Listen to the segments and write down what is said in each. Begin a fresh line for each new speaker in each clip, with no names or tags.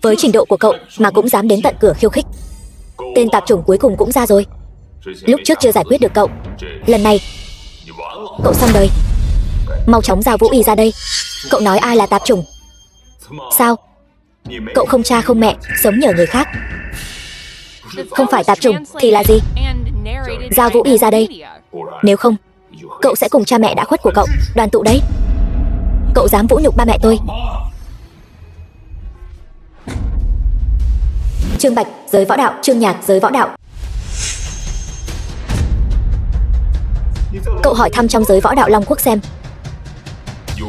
Với trình độ của cậu mà cũng dám đến tận cửa khiêu khích. Tên tạp chủng cuối cùng cũng ra rồi. Lúc trước chưa giải quyết được cậu, lần này cậu xong đời. Mau chóng giao Vũ Y ra đây. Cậu nói ai là tạp chủng? Sao? Cậu không cha không mẹ, sống nhờ người khác. Không phải tạp chủng thì là gì? Giao Vũ Y ra đây. Nếu không, cậu sẽ cùng cha mẹ đã khuất của cậu đoàn tụ đấy. Cậu dám vũ nhục ba mẹ tôi. Trương Bạch, giới võ đạo. Trương Nhạc, giới võ đạo. Cậu hỏi thăm trong giới võ đạo Long Quốc xem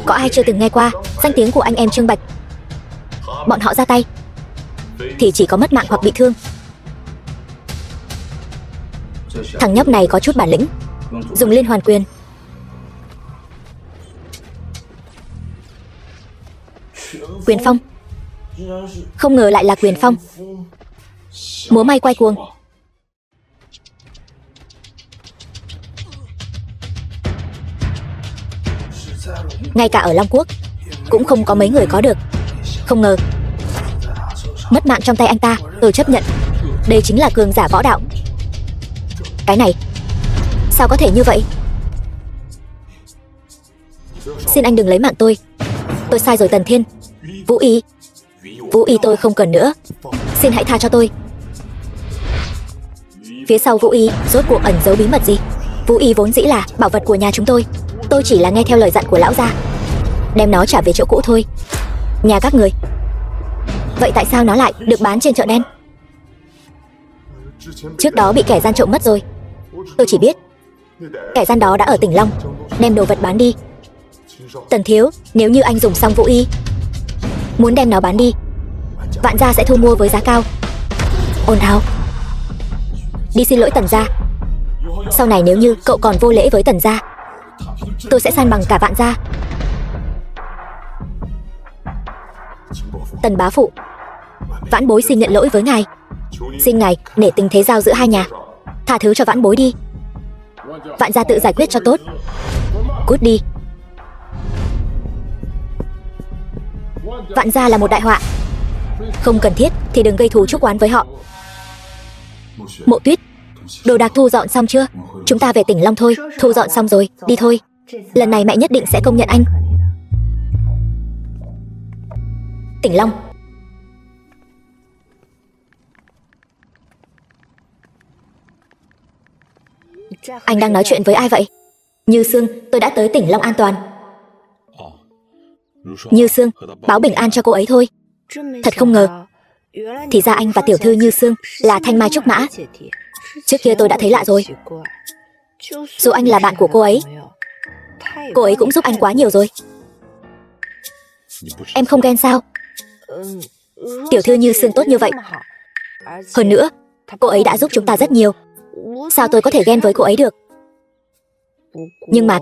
có ai chưa từng nghe qua danh tiếng của anh em Trương Bạch. Bọn họ ra tay thì chỉ có mất mạng hoặc bị thương. Thằng nhóc này có chút bản lĩnh, dùng liên hoàn quyền. Quyền phong. Không ngờ lại là quyền phong. Múa may quay cuồng. Ngay cả ở Long Quốc cũng không có mấy người có được. Không ngờ mất mạng trong tay anh ta. Tôi chấp nhận đây chính là cường giả võ đạo. Cái này sao có thể như vậy? Xin anh đừng lấy mạng tôi. Tôi sai rồi Tần Thiên. Vũ Y, Vũ Y tôi không cần nữa. Xin hãy tha cho tôi. Phía sau Vũ Y rốt cuộc ẩn giấu bí mật gì? Vũ Y vốn dĩ là bảo vật của nhà chúng tôi. Tôi chỉ là nghe theo lời dặn của lão gia, đem nó trả về chỗ cũ thôi. Nhà các người. Vậy tại sao nó lại được bán trên chợ đen? Trước đó bị kẻ gian trộm mất rồi. Tôi chỉ biết kẻ gian đó đã ở tỉnh Long, đem đồ vật bán đi. Tần thiếu, nếu như anh dùng xong Vũ Y, muốn đem nó bán đi, Vạn gia sẽ thu mua với giá cao. Ồn ào. Đi xin lỗi Tần gia. Sau này nếu như cậu còn vô lễ với Tần gia, tôi sẽ san bằng cả Vạn gia. Tần bá phụ, vãn bối xin nhận lỗi với ngài. Xin ngài nể tình thế giao giữa hai nhà, tha thứ cho vãn bối đi. Vạn gia tự giải quyết cho tốt. Cút đi. Vạn gia là một đại họa. Không cần thiết thì đừng gây thù chuốc oán với họ. Mộ Tuyết, đồ đạc thu dọn xong chưa? Chúng ta về tỉnh Long thôi. Thu dọn xong rồi, đi thôi. Lần này mẹ nhất định sẽ công nhận anh. Tỉnh Long. Anh đang nói chuyện với ai vậy? Như Sương, tôi đã tới tỉnh Long an toàn. Như Sương, báo bình an cho cô ấy thôi. Thật không ngờ, thì ra anh và tiểu thư Như Sương là thanh mai trúc mã. Trước kia tôi đã thấy lạ rồi. Dù anh là bạn của cô ấy cũng giúp anh quá nhiều rồi. Em không ghen sao? Tiểu thư Như Sương tốt như vậy. Hơn nữa, cô ấy đã giúp chúng ta rất nhiều. Sao tôi có thể ghen với cô ấy được? Nhưng mà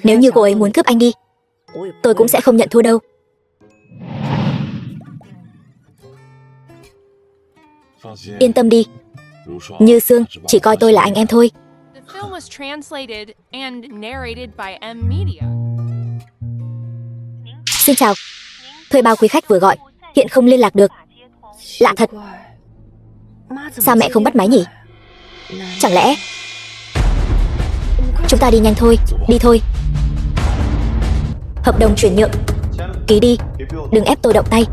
nếu như cô ấy muốn cướp anh đi, tôi cũng sẽ không nhận thua đâu. Yên tâm đi, Như Sương chỉ coi tôi là anh em thôi. Xin chào. Thuê bao quý khách vừa gọi hiện không liên lạc được. Lạ thật. Sao mẹ không bắt máy nhỉ? Chẳng lẽ chúng ta đi nhanh thôi. Đi thôi. Hợp đồng chuyển nhượng ký đi. Đừng ép tôi động tay.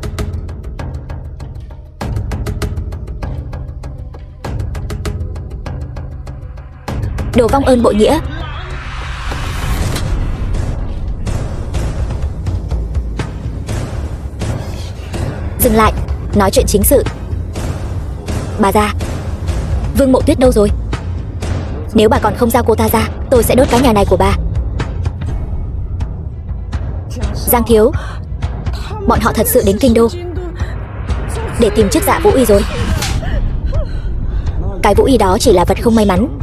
Đồ vong ơn bội nghĩa. Dừng lại, nói chuyện chính sự. Bà già, Vương Mộ Tuyết đâu rồi? Nếu bà còn không giao cô ta ra, tôi sẽ đốt cái nhà này của bà. Giang thiếu, bọn họ thật sự đến kinh đô để tìm chiếc dạ Vũ Y rồi. Cái Vũ Y đó chỉ là vật không may mắn.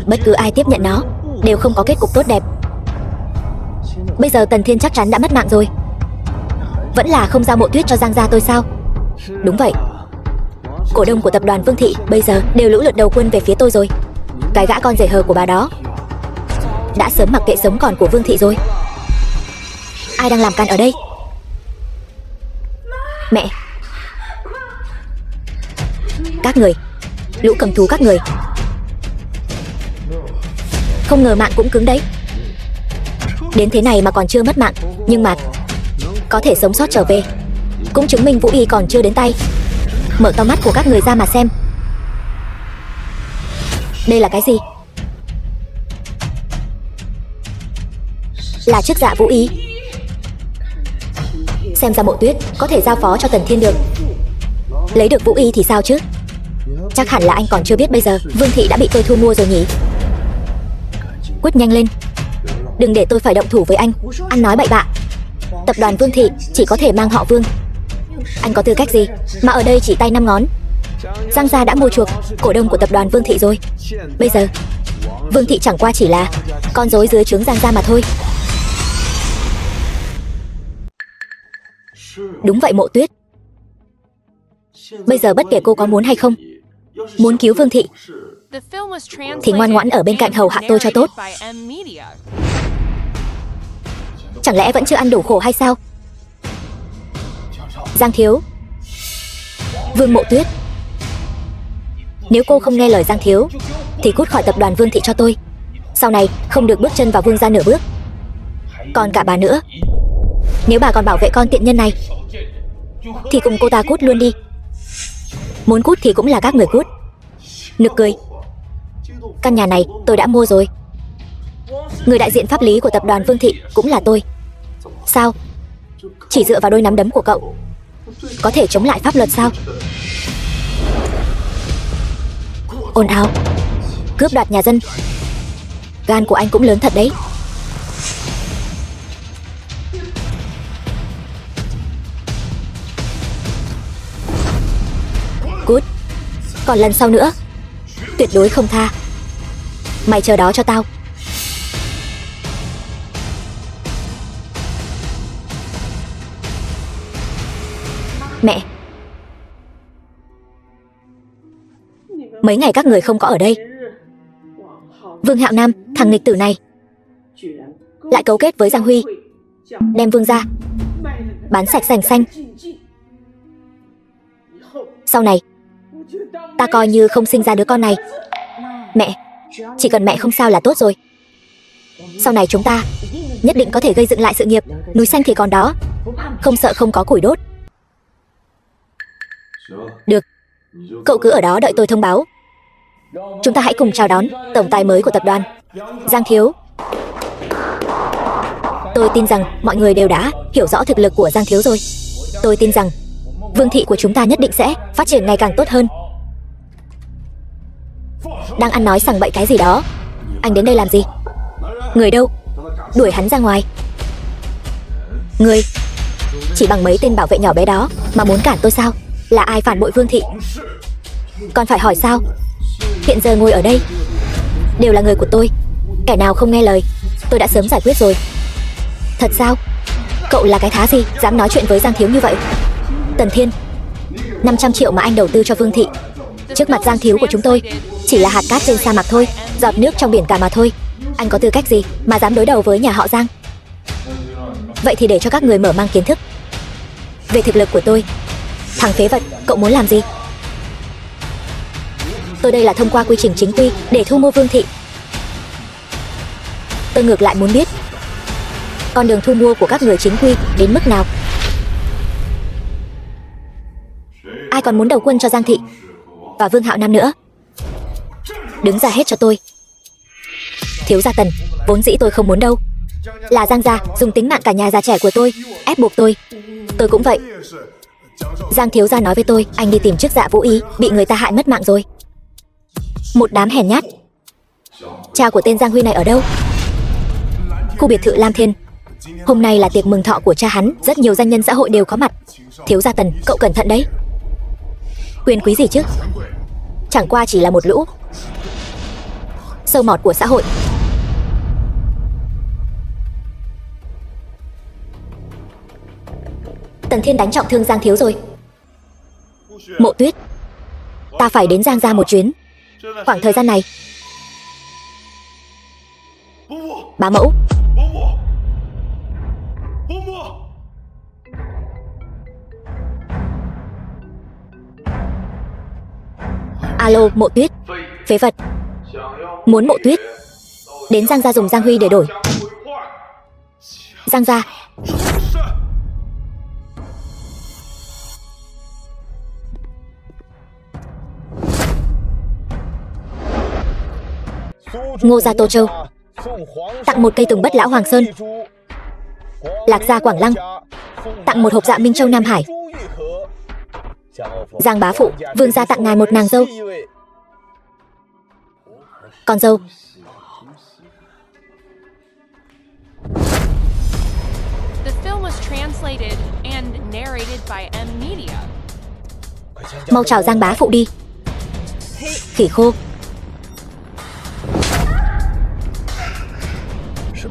Bất cứ ai tiếp nhận nó đều không có kết cục tốt đẹp. Bây giờ Tần Thiên chắc chắn đã mất mạng rồi. Vẫn là không giao Mộ Tuyết cho Giang gia tôi sao? Đúng vậy. Cổ đông của tập đoàn Vương Thị bây giờ đều lũ lượt đầu quân về phía tôi rồi. Cái gã con rể hờ của bà đó đã sớm mặc kệ sống còn của Vương Thị rồi. Ai đang làm can ở đây? Mẹ! Các người, lũ cầm thú các người. Không ngờ mạng cũng cứng đấy. Đến thế này mà còn chưa mất mạng, nhưng mà có thể sống sót trở về, cũng chứng minh Vũ Y còn chưa đến tay. Mở to mắt của các người ra mà xem. Đây là cái gì? Là chiếc dạ Vũ Y. Xem ra Mộ Tuyết có thể giao phó cho Tần Thiên được. Lấy được Vũ Y thì sao chứ? Chắc hẳn là anh còn chưa biết bây giờ Vương Thị đã bị tôi thu mua rồi nhỉ? Quyết nhanh lên, đừng để tôi phải động thủ với anh. Anh nói bậy bạ. Tập đoàn Vương Thị chỉ có thể mang họ Vương. Anh có tư cách gì mà ở đây chỉ tay 5 ngón? Giang gia đã mua chuộc cổ đông của tập đoàn Vương Thị rồi. Bây giờ Vương Thị chẳng qua chỉ là con rối dưới trướng Giang gia mà thôi. Đúng vậy Mộ Tuyết. Bây giờ bất kể cô có muốn hay không, muốn cứu Vương Thị thì ngoan ngoãn ở bên cạnh hầu hạ tôi cho tốt. Chẳng lẽ vẫn chưa ăn đủ khổ hay sao? Giang thiếu, Vương Mộ Tuyết, nếu cô không nghe lời Giang thiếu thì cút khỏi tập đoàn Vương Thị cho tôi. Sau này không được bước chân vào Vương gia nửa bước. Còn cả bà nữa, nếu bà còn bảo vệ con tiện nhân này thì cùng cô ta cút luôn đi. Muốn cút thì cũng là các người cút. Nực cười. Căn nhà này tôi đã mua rồi. Người đại diện pháp lý của tập đoàn Vương Thị cũng là tôi. Sao? Chỉ dựa vào đôi nắm đấm của cậu có thể chống lại pháp luật sao? Ồn ào, cướp đoạt nhà dân. Gan của anh cũng lớn thật đấy. Cút. Còn lần sau nữa tuyệt đối không tha. Mày chờ đó cho tao. Mẹ! Mấy ngày các người không có ở đây, Vương Hạo Nam, thằng nghịch tử này lại cấu kết với Giang Huy, đem Vương gia bán sạch sành xanh. Sau này ta coi như không sinh ra đứa con này. Mẹ! Chỉ cần mẹ không sao là tốt rồi. Sau này chúng ta nhất định có thể gây dựng lại sự nghiệp. Núi xanh thì còn đó, không sợ không có củi đốt. Được, cậu cứ ở đó đợi tôi thông báo. Chúng ta hãy cùng chào đón tổng tài mới của tập đoàn, Giang thiếu. Tôi tin rằng mọi người đều đã hiểu rõ thực lực của Giang thiếu rồi. Tôi tin rằng Vương Thị của chúng ta nhất định sẽ phát triển ngày càng tốt hơn. Đang ăn nói sằng bậy cái gì đó? Anh đến đây làm gì? Người đâu? Đuổi hắn ra ngoài. Người chỉ bằng mấy tên bảo vệ nhỏ bé đó mà muốn cản tôi sao? Là ai phản bội Vương Thị? Còn phải hỏi sao? Hiện giờ ngồi ở đây đều là người của tôi. Kẻ nào không nghe lời tôi đã sớm giải quyết rồi. Thật sao? Cậu là cái thá gì dám nói chuyện với Giang thiếu như vậy? Tần Thiên, 500 triệu mà anh đầu tư cho Vương Thị trước mặt Giang thiếu của chúng tôi chỉ là hạt cát trên sa mạc thôi, giọt nước trong biển cả mà thôi. Anh có tư cách gì mà dám đối đầu với nhà họ Giang? Vậy thì để cho các người mở mang kiến thức về thực lực của tôi. Thằng phế vật, cậu muốn làm gì? Tôi đây là thông qua quy trình chính quy để thu mua Vương Thị. Tôi ngược lại muốn biết con đường thu mua của các người chính quy đến mức nào. Ai còn muốn đầu quân cho Giang Thị và Vương Hạo Nam nữa? Đứng ra hết cho tôi. Thiếu gia Tần, vốn dĩ tôi không muốn đâu. Là Giang gia dùng tính mạng cả nhà già trẻ của tôi ép buộc tôi. Tôi cũng vậy. Giang thiếu gia nói với tôi anh đi tìm chiếc dạ Vũ Y bị người ta hại mất mạng rồi. Một đám hèn nhát. Cha của tên Giang Huy này ở đâu? Khu biệt thự Lam Thiên. Hôm nay là tiệc mừng thọ của cha hắn, rất nhiều danh nhân xã hội đều có mặt. Thiếu gia Tần, cậu cẩn thận đấy. Quyền quý gì chứ? Chẳng qua chỉ là một lũ sâu mọt của xã hội. Tần Thiên đánh trọng thương Giang thiếu rồi. Mộ Tuyết, ta phải đến Giang gia một chuyến. Khoảng thời gian này bá mẫu. Alo, Mộ Tuyết. Phế vật. Muốn Mộ Tuyết. Đến Giang gia dùng Giang Huy để đổi. Giang gia. Ngô gia Tô Châu tặng một cây tùng bất lão Hoàng Sơn. Lạc gia Quảng Lăng tặng một hộp dạ Minh Châu Nam Hải. Giang bá phụ, vương gia tặng ngài một nàng dâu. Con dâu. Mau chào Giang bá phụ đi. Khỉ khô.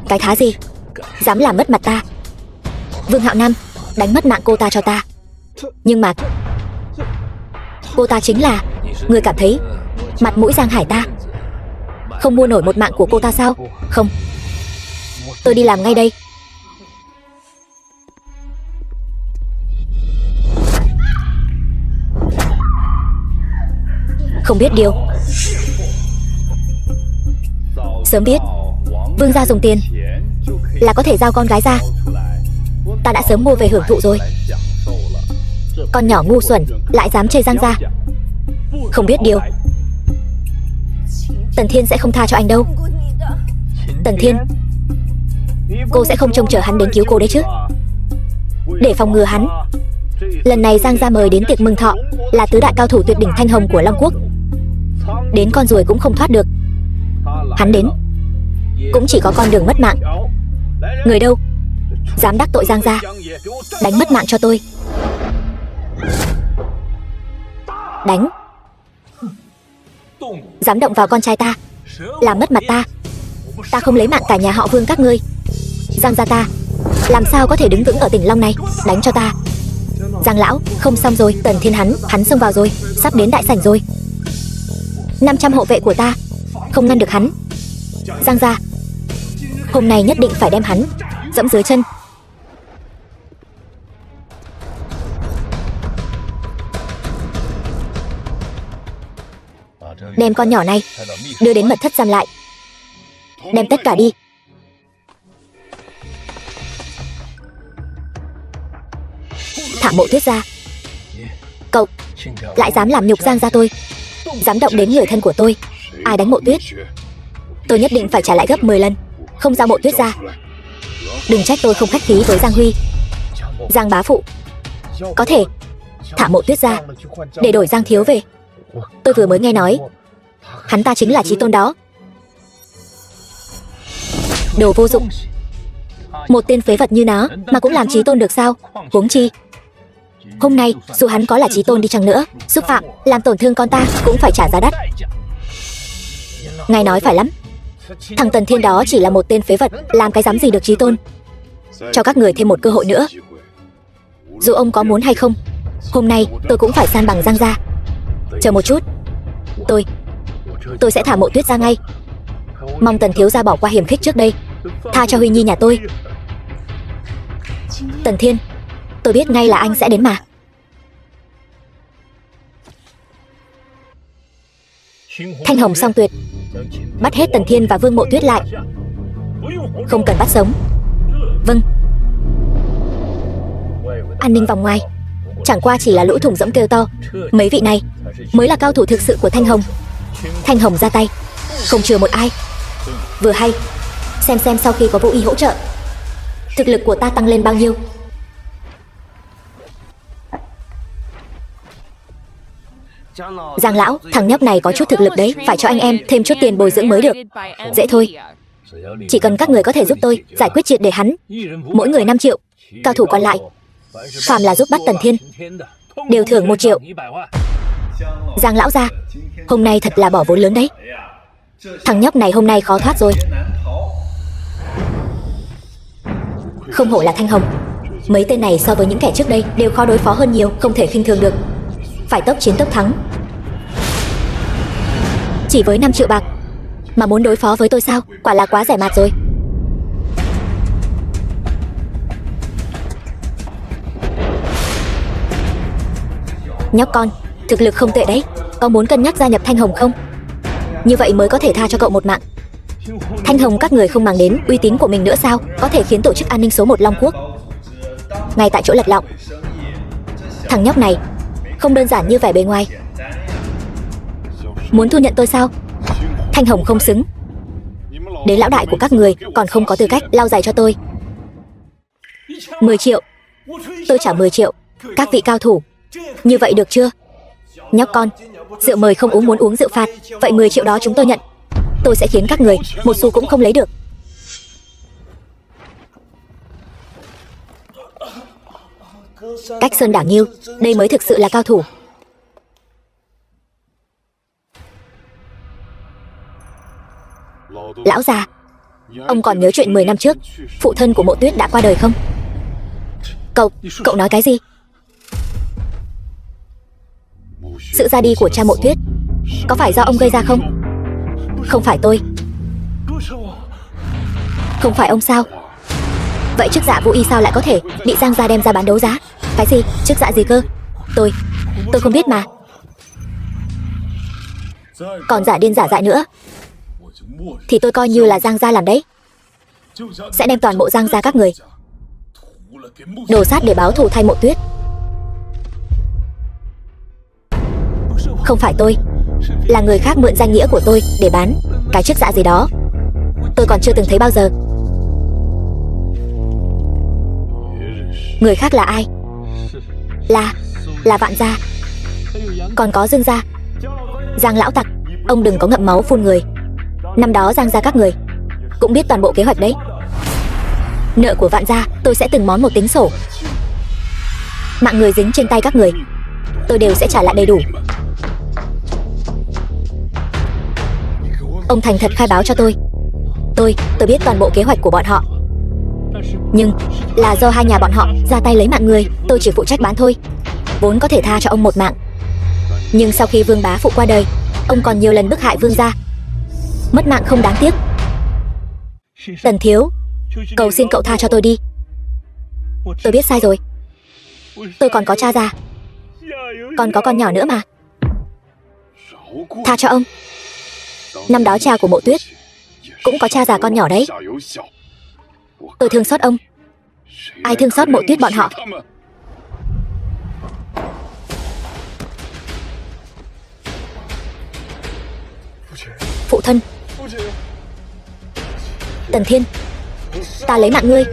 Cái thá gì? Dám làm mất mặt ta. Vương Hạo Nam, đánh mất mạng cô ta cho ta. Nhưng mà cô ta chính là người cảm thấy mặt mũi Giang Hải ta. Không mua nổi một mạng của cô ta sao? Không. Tôi đi làm ngay đây. Không biết điều. Sớm biết vương gia dùng tiền là có thể giao con gái ra, ta đã sớm mua về hưởng thụ rồi. Con nhỏ ngu xuẩn lại dám chê Giang gia. Không biết điều. Tần Thiên sẽ không tha cho anh đâu. Tần Thiên, cô sẽ không trông chờ hắn đến cứu cô đấy chứ? Để phòng ngừa hắn, lần này Giang gia mời đến tiệc mừng thọ là tứ đại cao thủ tuyệt đỉnh Thanh Hồng của Long Quốc. Đến con ruồi cũng không thoát được. Hắn đến cũng chỉ có con đường mất mạng. Người đâu dám đắc tội Giang gia, đánh mất mạng cho tôi. Đánh. Dám động vào con trai ta, làm mất mặt ta. Ta không lấy mạng cả nhà họ Vương các ngươi. Giang gia ta làm sao có thể đứng vững ở tỉnh Long này. Đánh cho ta. Giang lão, không xong rồi. Tần Thiên hắn xông vào rồi, sắp đến đại sảnh rồi. 500 hộ vệ của ta không ngăn được hắn. Giang gia, hôm nay nhất định phải đem hắn dẫm dưới chân. Đem con nhỏ này đưa đến mật thất giam lại. Đem tất cả đi. Thả Mộ Tuyết ra. Cậu lại dám làm nhục Giang gia tôi, dám động đến người thân của tôi. Ai đánh Mộ Tuyết, tôi nhất định phải trả lại gấp 10 lần. Không giao Mộ Tuyết ra, đừng trách tôi không khách khí với Giang Huy. Giang bá phụ, có thể thả Mộ Tuyết ra để đổi Giang thiếu về. Tôi vừa mới nghe nói hắn ta chính là Chí Tôn đó. Đồ vô dụng. Một tên phế vật như nó mà cũng làm Chí Tôn được sao? Huống chi hôm nay dù hắn có là Chí Tôn đi chăng nữa, xúc phạm làm tổn thương con ta cũng phải trả giá đắt. Ngài nói phải lắm. Thằng Tần Thiên đó chỉ là một tên phế vật, làm cái dám gì được Chí Tôn. Cho các người thêm một cơ hội nữa. Dù ông có muốn hay không, hôm nay tôi cũng phải san bằng Giang gia. Chờ một chút, tôi sẽ thả Mộ Tuyết ra ngay. Mong Tần thiếu gia bỏ qua hiểm khích trước đây, tha cho Huy nhi nhà tôi. Tần Thiên, tôi biết ngay là anh sẽ đến mà. Thanh Hồng Song Tuyệt bắt hết Tần Thiên và Vương Mộ Tuyết lại. Không cần bắt sống. Vâng. An ninh vòng ngoài chẳng qua chỉ là lũ thủng rỗng kêu to. Mấy vị này mới là cao thủ thực sự của Thanh Hồng. Thanh Hồng ra tay không chừa một ai. Vừa hay xem sau khi có Vũ Y hỗ trợ, thực lực của ta tăng lên bao nhiêu. Giang lão, thằng nhóc này có chút thực lực đấy, phải cho anh em thêm chút tiền bồi dưỡng mới được. Dễ thôi, chỉ cần các người có thể giúp tôi giải quyết triệt để hắn, mỗi người 5 triệu. Cao thủ còn lại phàm là giúp bắt Tần Thiên đều thưởng 1 triệu. Giang lão gia, hôm nay thật là bỏ vốn lớn đấy. Thằng nhóc này hôm nay khó thoát rồi. Không hổ là Thanh Hồng. Mấy tên này so với những kẻ trước đây đều khó đối phó hơn nhiều, không thể khinh thường được. Phải tốc chiến tốc thắng. Chỉ với 5 triệu bạc mà muốn đối phó với tôi sao? Quả là quá rẻ mạt rồi. Nhóc con, thực lực không tệ đấy. có muốn cân nhắc gia nhập Thanh Hồng không? Như vậy mới có thể tha cho cậu một mạng. Thanh Hồng các người không mang đến uy tín của mình nữa sao? Có thể khiến tổ chức an ninh số 1 Long Quốc ngay tại chỗ lật lọng. Thằng nhóc này không đơn giản như vẻ bề ngoài. Muốn thu nhận tôi sao? Thanh Hồng không xứng. Đến lão đại của các người còn không có tư cách lau giày cho tôi. 10 triệu. Tôi trả 10 triệu. Các vị cao thủ, như vậy được chưa? Nhóc con, rượu mời không uống, muốn uống rượu phạt. Vậy 10 triệu đó chúng tôi nhận. Tôi sẽ khiến các người một xu cũng không lấy được. Cách Sơn Đảng Nghiêu, đây mới thực sự là cao thủ. Lão già, ông còn nhớ chuyện 10 năm trước phụ thân của Mộ Tuyết đã qua đời không? Cậu nói cái gì? Sự ra đi của cha Mộ Tuyết có phải do ông gây ra không? Không phải tôi. Không phải ông sao? Vậy chức dạ Vũ Y sao lại có thể bị Giang gia đem ra bán đấu giá? Cái gì? Chức dạ gì cơ? Tôi không biết mà. Còn giả điên giả dại nữa thì tôi coi như là Giang gia làm đấy. Sẽ đem toàn bộ Giang gia các người đổ sát để báo thù thay Mộ Tuyết. Không phải tôi, là người khác mượn danh nghĩa của tôi để bán cái chức dạ gì đó. Tôi còn chưa từng thấy bao giờ. Người khác là ai? Là Vạn gia. Còn có Dương gia. Giang lão tặc, ông đừng có ngậm máu phun người. Năm đó Giang gia các người cũng biết toàn bộ kế hoạch đấy. Nợ của Vạn gia tôi sẽ từng món một tính sổ. Mạng người dính trên tay các người tôi đều sẽ trả lại đầy đủ. Ông thành thật khai báo cho tôi. Tôi biết toàn bộ kế hoạch của bọn họ. Nhưng là do hai nhà bọn họ ra tay lấy mạng người. Tôi chỉ phụ trách bán thôi. Vốn có thể tha cho ông một mạng, nhưng sau khi Vương bá phụ qua đời, ông còn nhiều lần bức hại Vương gia. Mất mạng không đáng tiếc. Tần thiếu, cầu xin cậu tha cho tôi đi. Tôi biết sai rồi. Tôi còn có cha già, còn có con nhỏ nữa mà. Tha cho ông. Năm đó cha của Mộ Tuyết cũng có cha già con nhỏ đấy. Tôi thương xót ông. Ai thương xót Mộ Tuyết bọn họ? Phụ thân. Tần Thiên, ta lấy mạng ngươi.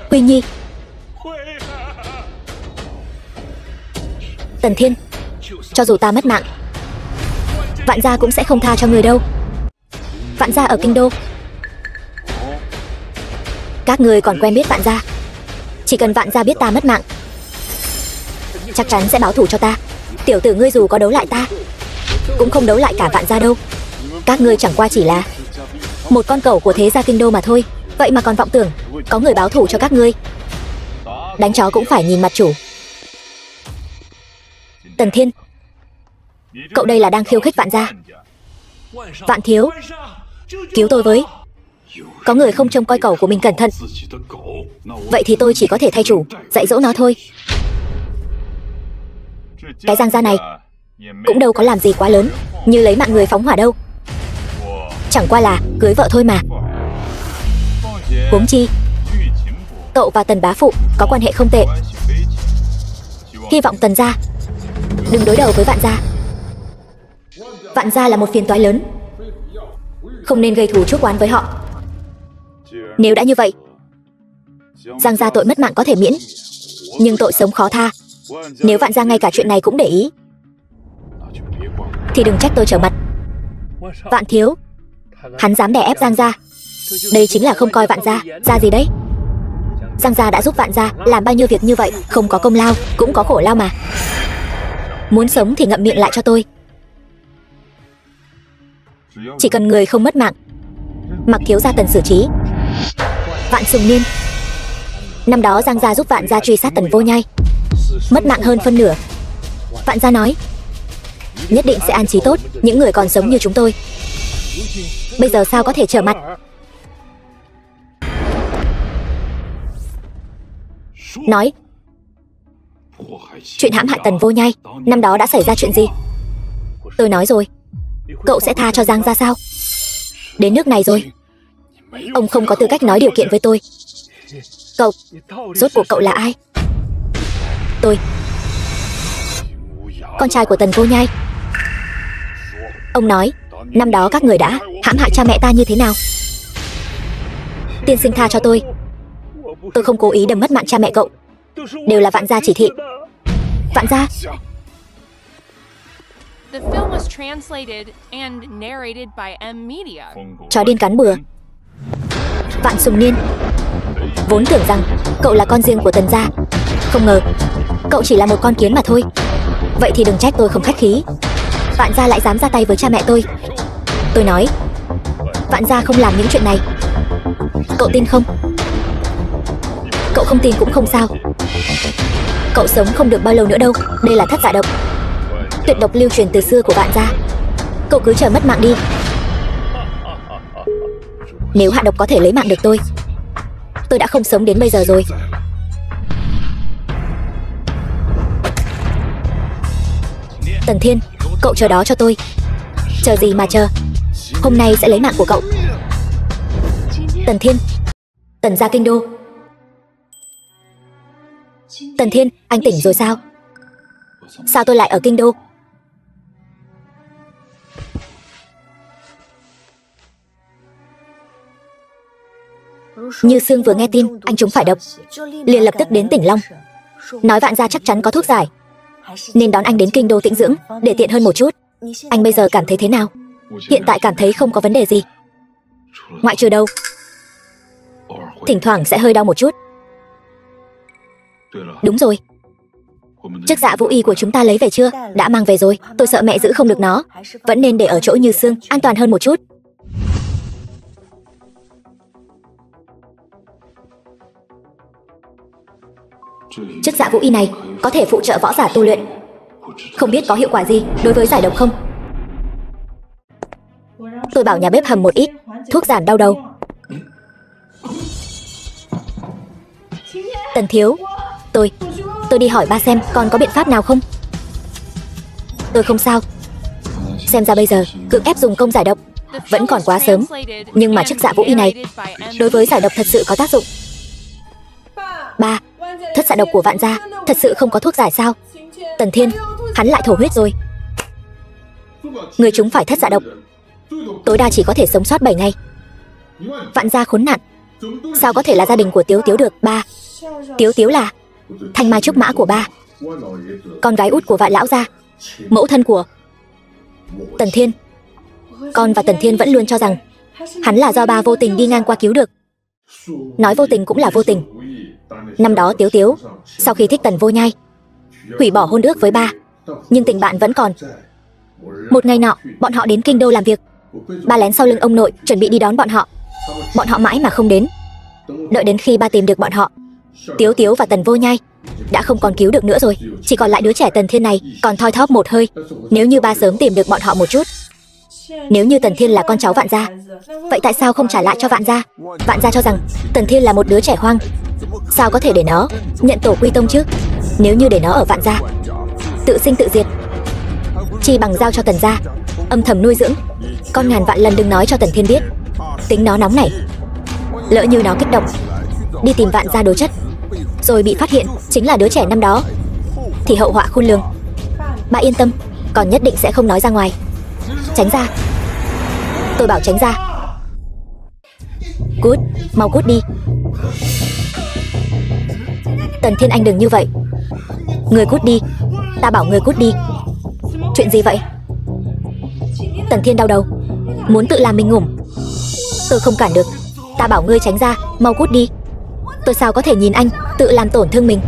Huy Nhi. Tần Thiên, cho dù ta mất mạng, Vạn gia cũng sẽ không tha cho người đâu. Vạn gia ở kinh đô. Các người còn quen biết Vạn gia. Chỉ cần Vạn gia biết ta mất mạng, chắc chắn sẽ báo thù cho ta. Tiểu tử ngươi dù có đấu lại ta, cũng không đấu lại cả Vạn gia đâu. Các ngươi chẳng qua chỉ là một con cẩu của thế gia kinh đô mà thôi. Vậy mà còn vọng tưởng có người báo thù cho các ngươi. Đánh chó cũng phải nhìn mặt chủ. Tần Thiên, cậu đây là đang khiêu khích Vạn gia. Vạn thiếu, cứu tôi với. Có người không trông coi cẩu của mình cẩn thận, vậy thì tôi chỉ có thể thay chủ dạy dỗ nó thôi. Cái Giang gia này cũng đâu có làm gì quá lớn như lấy mạng người phóng hỏa đâu. Chẳng qua là cưới vợ thôi mà. Huống chi cậu và Tần bá phụ có quan hệ không tệ. Hy vọng Tần gia đừng đối đầu với Vạn gia. Vạn gia là một phiền toái lớn, không nên gây thù chuốc oán với họ. Nếu đã như vậy, Giang gia tội mất mạng có thể miễn, nhưng tội sống khó tha. Nếu Vạn gia ngay cả chuyện này cũng để ý, thì đừng trách tôi trở mặt. Vạn thiếu, hắn dám đè ép Giang gia, đây chính là không coi Vạn gia ra gì đấy. Giang gia đã giúp Vạn gia làm bao nhiêu việc như vậy, không có công lao cũng có khổ lao mà. Muốn sống thì ngậm miệng lại cho tôi. Chỉ cần người không mất mạng, mặc thiếu gia Tần xử trí. Vạn Sùng Niên, năm đó Giang gia giúp Vạn gia truy sát Tần Vô Nhai, mất mạng hơn phân nửa. Vạn gia nói nhất định sẽ an trí tốt những người còn sống như chúng tôi. Bây giờ sao có thể trở mặt? Nói Chuyện hãm hại Tần Vô Nhai, năm đó đã xảy ra chuyện gì? Tôi nói rồi, cậu sẽ tha cho Giang ra sao? Đến nước này rồi, ông không có tư cách nói điều kiện với tôi. Cậu, rốt cuộc cậu là ai? Tôi, con trai của Tần Vô Nhai. Ông nói, năm đó các người đã hãm hại cha mẹ ta như thế nào? Tiên sinh tha cho tôi không cố ý đâm mất mạng cha mẹ cậu, đều là Vạn gia chỉ thị. Vạn gia? Chó điên cắn bừa. Vạn Sùng Niên, vốn tưởng rằng cậu là con riêng của Tần gia, không ngờ cậu chỉ là một con kiến mà thôi. Vậy thì đừng trách tôi không khách khí. Vạn gia lại dám ra tay với cha mẹ tôi. Tôi nói, Vạn gia không làm những chuyện này. Cậu tin không? Cậu không tin cũng không sao. Cậu sống không được bao lâu nữa đâu. Đây là thất dạ độc, tuyệt độc lưu truyền từ xưa của Vạn gia. Cậu cứ chờ mất mạng đi. Nếu hạ độc có thể lấy mạng được tôi đã không sống đến bây giờ rồi. Tần Thiên, cậu chờ đó cho tôi. Chờ gì mà chờ, hôm nay sẽ lấy mạng của cậu. Tần Thiên, Tần gia kinh đô. Tần Thiên, anh tỉnh rồi sao? Sao tôi lại ở kinh đô? Như Sương vừa nghe tin anh trúng phải độc, liền lập tức đến Tỉnh Long, nói Vạn gia chắc chắn có thuốc giải, nên đón anh đến kinh đô tĩnh dưỡng để tiện hơn một chút. Anh bây giờ cảm thấy thế nào? Hiện tại cảm thấy không có vấn đề gì, ngoại trừ đâu thỉnh thoảng sẽ hơi đau một chút. Đúng rồi, chiếc dạ vũ y của chúng ta lấy về chưa? Đã mang về rồi. Tôi sợ mẹ giữ không được nó, vẫn nên để ở chỗ Như Sương, an toàn hơn một chút. Chiếc dạ vũ y này có thể phụ trợ võ giả tu luyện, không biết có hiệu quả gì đối với giải độc không? Tôi bảo nhà bếp hầm một ít thuốc giảm đau đầu. Tần thiếu, tôi đi hỏi ba xem còn có biện pháp nào không. Tôi không sao. Xem ra bây giờ cưỡng ép dùng công giải độc vẫn còn quá sớm, nhưng mà chiếc dạ vũ y này đối với giải độc thật sự có tác dụng. Ba, thất dạ độc của Vạn gia thật sự không có thuốc giải sao? Tần Thiên, hắn lại thổ huyết rồi. Người chúng phải thất dạ độc tối đa chỉ có thể sống sót 7 ngày. Vạn gia khốn nạn, sao có thể là gia đình của Tiếu Tiếu được? Ba, Tiếu Tiếu là thanh mai trúc mã của ba, con gái út của Vạn lão gia, mẫu thân của Tần Thiên. Con và Tần Thiên vẫn luôn cho rằng hắn là do ba vô tình đi ngang qua cứu được. Nói vô tình cũng là vô tình. Năm đó Tiếu Tiếu sau khi thích Tần Vô Nhai, hủy bỏ hôn ước với ba, nhưng tình bạn vẫn còn. Một ngày nọ, bọn họ đến kinh đô làm việc, ba lén sau lưng ông nội chuẩn bị đi đón bọn họ. Bọn họ mãi mà không đến. Đợi đến khi ba tìm được bọn họ, Tiếu Tiếu và Tần Vô Nhai đã không còn cứu được nữa rồi. Chỉ còn lại đứa trẻ Tần Thiên này còn thoi thóp một hơi. Nếu như ba sớm tìm được bọn họ một chút, nếu như Tần Thiên là con cháu Vạn gia, vậy tại sao không trả lại cho Vạn gia? Vạn gia cho rằng Tần Thiên là một đứa trẻ hoang, sao có thể để nó nhận tổ quy tông chứ? Nếu như để nó ở Vạn gia tự sinh tự diệt, chi bằng giao cho Tần gia âm thầm nuôi dưỡng. Con ngàn vạn lần đừng nói cho Tần Thiên biết. Tính nó nóng này, lỡ như nó kích động đi tìm Vạn gia đối chất, rồi bị phát hiện chính là đứa trẻ năm đó, thì hậu họa khôn lường. Ba yên tâm, còn nhất định sẽ không nói ra ngoài. Tránh ra, tôi bảo tránh ra. Cút, mau cút đi. Tần Thiên anh đừng như vậy. Người cút đi, ta bảo người cút đi. Chuyện gì vậy? Tần Thiên đau đầu, muốn tự làm mình ngủm. Tôi không cản được, ta bảo ngươi tránh ra, mau cút đi. Tôi sao có thể nhìn anh tự làm tổn thương mình.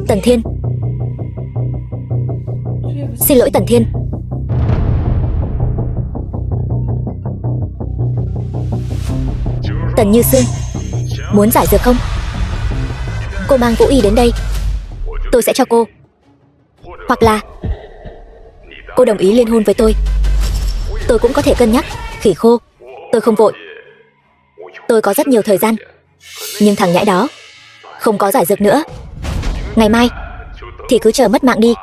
Tần Thiên, xin lỗi Tần Thiên. Tần Như Sương, muốn giải dược không? Cô mang Vũ Y đến đây, tôi sẽ cho cô. Hoặc là cô đồng ý liên hôn với tôi cũng có thể cân nhắc. Khỉ khô, tôi không vội, tôi có rất nhiều thời gian. Nhưng thằng nhãi đó Không có giải dược nữa. Ngày mai thì cứ chờ mất mạng đi.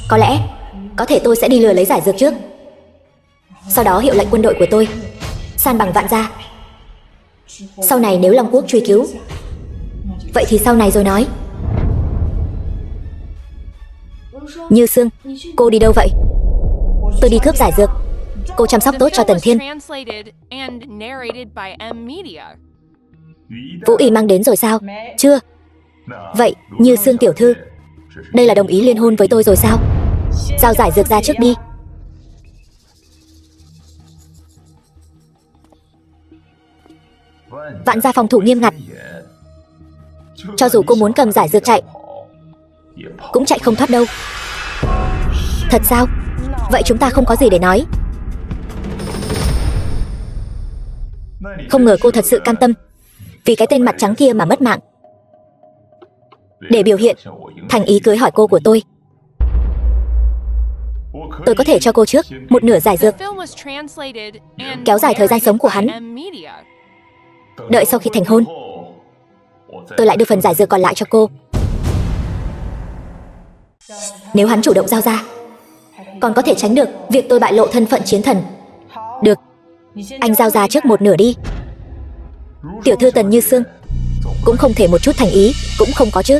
Có lẽ, có thể tôi sẽ đi lừa lấy giải dược trước, sau đó hiệu lệnh quân đội của tôi san bằng Vạn gia. Sau này nếu Long Quốc truy cứu, vậy thì sau này rồi nói. Như Sương, cô đi đâu vậy? Tôi đi cướp giải dược. Cô chăm sóc tốt cho Tần Thiên. Vũ Y mang đến rồi sao? Chưa. Vậy, Như Sương tiểu thư, đây là đồng ý liên hôn với tôi rồi sao? Giao giải dược ra trước đi. Vạn gia phòng thủ nghiêm ngặt. Cho dù cô muốn cầm giải dược chạy, cũng chạy không thoát đâu. Thật sao? Vậy chúng ta không có gì để nói. Không ngờ cô thật sự cam tâm vì cái tên mặt trắng kia mà mất mạng. Để biểu hiện thành ý cưới hỏi cô của tôi có thể cho cô trước một nửa giải dược, kéo dài thời gian sống của hắn. Đợi sau khi thành hôn, tôi lại đưa phần giải dược còn lại cho cô. Nếu hắn chủ động giao ra, còn có thể tránh được việc tôi bại lộ thân phận chiến thần. Được, anh giao ra trước một nửa đi. Tiểu thư Tần Như Sương, cũng không thể một chút thành ý cũng không có chứ.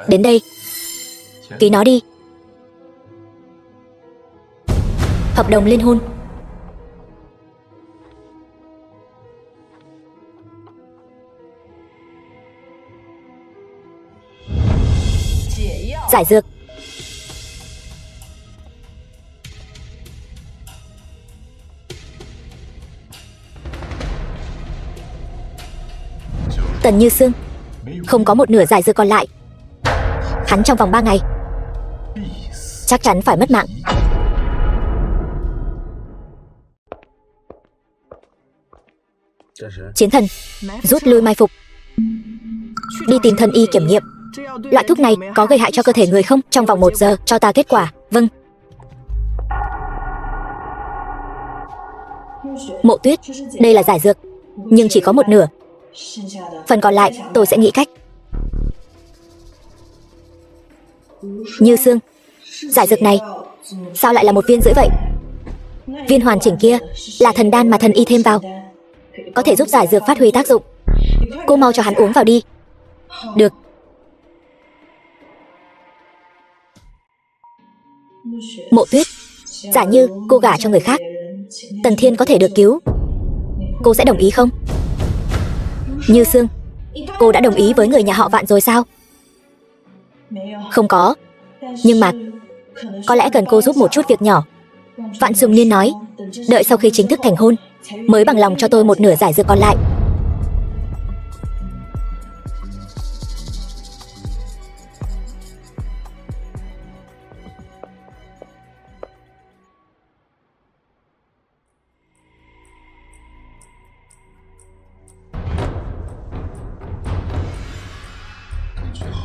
Đến đây, ký nó đi. Hợp đồng liên hôn. Giải dược. Tần Như Sương, không có một nửa giải dược còn lại. Hắn trong vòng 3 ngày chắc chắn phải mất mạng. Chiến thần, rút lui mai phục. Đi tìm thần y kiểm nghiệm. Loại thuốc này có gây hại cho cơ thể người không? Trong vòng 1 giờ cho ta kết quả. Vâng. Mộ Tuyết, đây là giải dược, nhưng chỉ có một nửa. Phần còn lại tôi sẽ nghĩ cách. Như Sương, giải dược này sao lại là 1 viên rưỡi vậy? Viên hoàn chỉnh kia là thần đan mà thần y thêm vào, có thể giúp giải dược phát huy tác dụng. Cô mau cho hắn uống vào đi. Được. Mộ Tuyết, giả như cô gả cho người khác, Tần Thiên có thể được cứu, cô sẽ đồng ý không? Như Sương, cô đã đồng ý với người nhà họ Vạn rồi sao? Không có, nhưng mà có lẽ cần cô giúp một chút việc nhỏ. Vạn Sùng Liên nói đợi sau khi chính thức thành hôn mới bằng lòng cho tôi một nửa giải dược còn lại.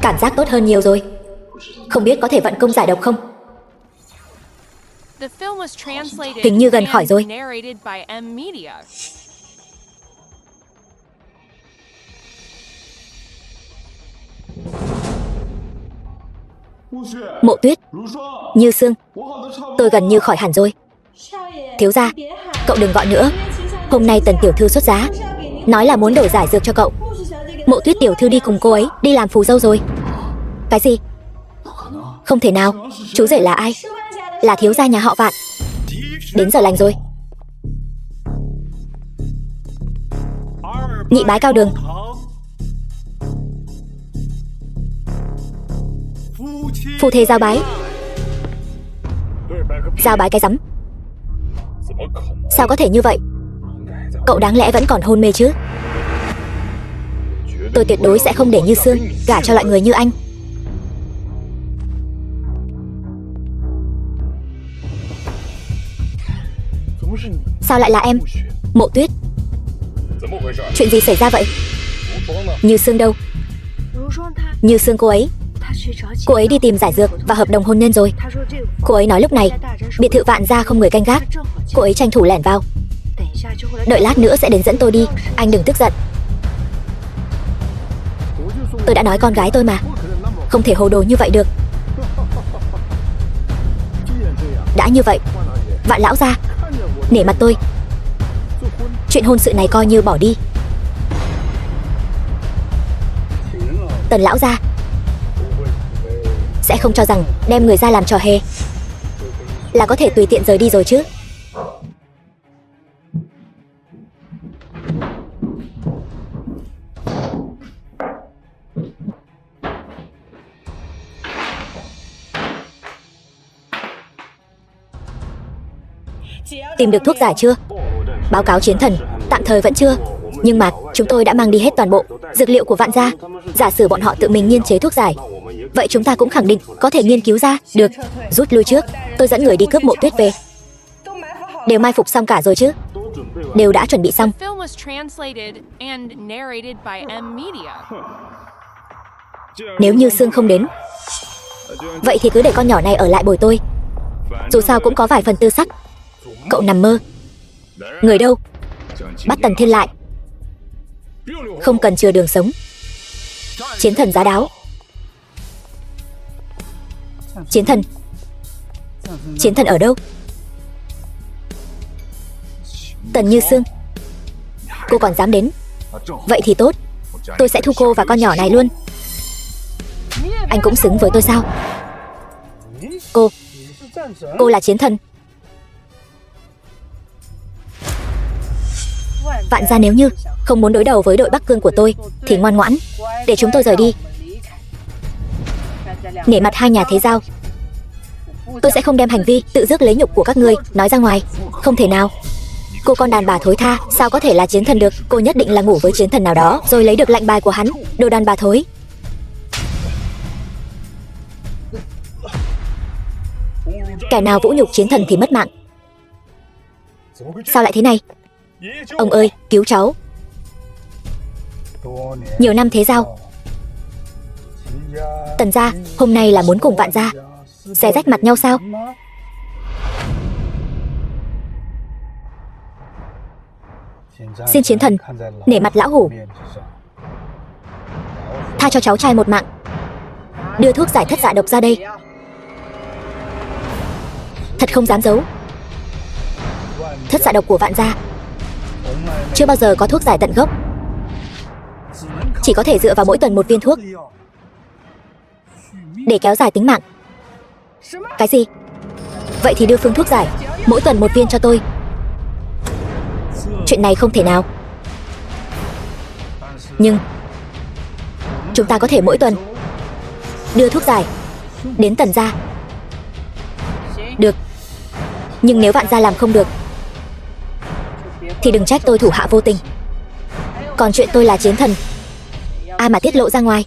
Cảm giác tốt hơn nhiều rồi. Không biết có thể vận công giải độc không? Hình như gần khỏi rồi. Mộ Tuyết, Như Sương, tôi gần như khỏi hẳn rồi. Thiếu gia, cậu đừng gọi nữa. Hôm nay Tần tiểu thư xuất giá, nói là muốn đổi giải dược cho cậu. Mộ Tuyết tiểu thư đi cùng cô ấy đi làm phù dâu rồi. Cái gì? Không thể nào. Chú rể là ai? Là thiếu gia nhà họ Vạn. Đến giờ lành rồi. Nhị bái cao đường. Phu thê giao bái. Giao bái cái rắm. Sao có thể như vậy? Cậu đáng lẽ vẫn còn hôn mê chứ? Tôi tuyệt đối sẽ không để Như Sương gả cho loại người như anh. Sao lại là em? Mộ Tuyết, chuyện gì xảy ra vậy? Như Sương đâu? Như Sương cô ấy Cô ấy đi tìm giải dược và hợp đồng hôn nhân rồi. Cô ấy nói lúc này biệt thự Vạn Gia không người canh gác. Cô ấy tranh thủ lẻn vào. Đợi lát nữa sẽ đến dẫn tôi đi. Anh đừng tức giận. Tôi đã nói con gái tôi mà. Không thể hồ đồ như vậy được. Đã như vậy, Vạn lão gia, nể mặt tôi, chuyện hôn sự này coi như bỏ đi. Tần lão gia sẽ không cho rằng đem người ra làm trò hề là có thể tùy tiện rời đi rồi chứ. Tìm được thuốc giải chưa? Báo cáo chiến thần, tạm thời vẫn chưa. Nhưng mà chúng tôi đã mang đi hết toàn bộ dược liệu của Vạn Gia. Giả sử bọn họ tự mình nghiên chế thuốc giải, vậy chúng ta cũng khẳng định có thể nghiên cứu ra được. Rút lui trước, tôi dẫn người đi cướp Mộ Tuyết về. Đều mai phục xong cả rồi chứ? Đều đã chuẩn bị xong. Nếu như Sương không đến, vậy thì cứ để con nhỏ này ở lại bồi tôi. Dù sao cũng có vài phần tư sắc. Cậu nằm mơ. Người đâu? Bắt Tần Thiên lại. Không cần chừa đường sống. Chiến thần giá đáo. Chiến thần. Chiến thần ở đâu? Tần Như Sương. Cô còn dám đến? Vậy thì tốt, tôi sẽ thu cô và con nhỏ này luôn. Anh cũng xứng với tôi sao? Cô là chiến thần. Vạn Gia nếu như không muốn đối đầu với đội Bắc Cương của tôi thì ngoan ngoãn để chúng tôi rời đi. Nể mặt hai nhà thế giao, tôi sẽ không đem hành vi tự rước lấy nhục của các ngươi nói ra ngoài. Không thể nào. Cô con đàn bà thối tha, sao có thể là chiến thần được? Cô nhất định là ngủ với chiến thần nào đó rồi lấy được lệnh bài của hắn. Đồ đàn bà thối. Kẻ nào vũ nhục chiến thần thì mất mạng. Sao lại thế này? Ông ơi, cứu cháu. Nhiều năm thế giao, Tần gia hôm nay là muốn cùng Vạn Gia xé rách mặt nhau sao? Xin chiến thần nể mặt lão hủ, tha cho cháu trai một mạng. Đưa thuốc giải thất dạ độc ra đây. Thật không dám giấu, thất dạ độc của Vạn Gia chưa bao giờ có thuốc giải tận gốc. Chỉ có thể dựa vào mỗi tuần một viên thuốc để kéo dài tính mạng. Cái gì? Vậy thì đưa phương thuốc giải mỗi tuần một viên cho tôi. Chuyện này không thể nào. Nhưng chúng ta có thể mỗi tuần đưa thuốc giải đến Tần gia. Được. Nhưng nếu Vạn Gia làm không được thì đừng trách tôi thủ hạ vô tình. Còn chuyện tôi là chiến thần, ai mà tiết lộ ra ngoài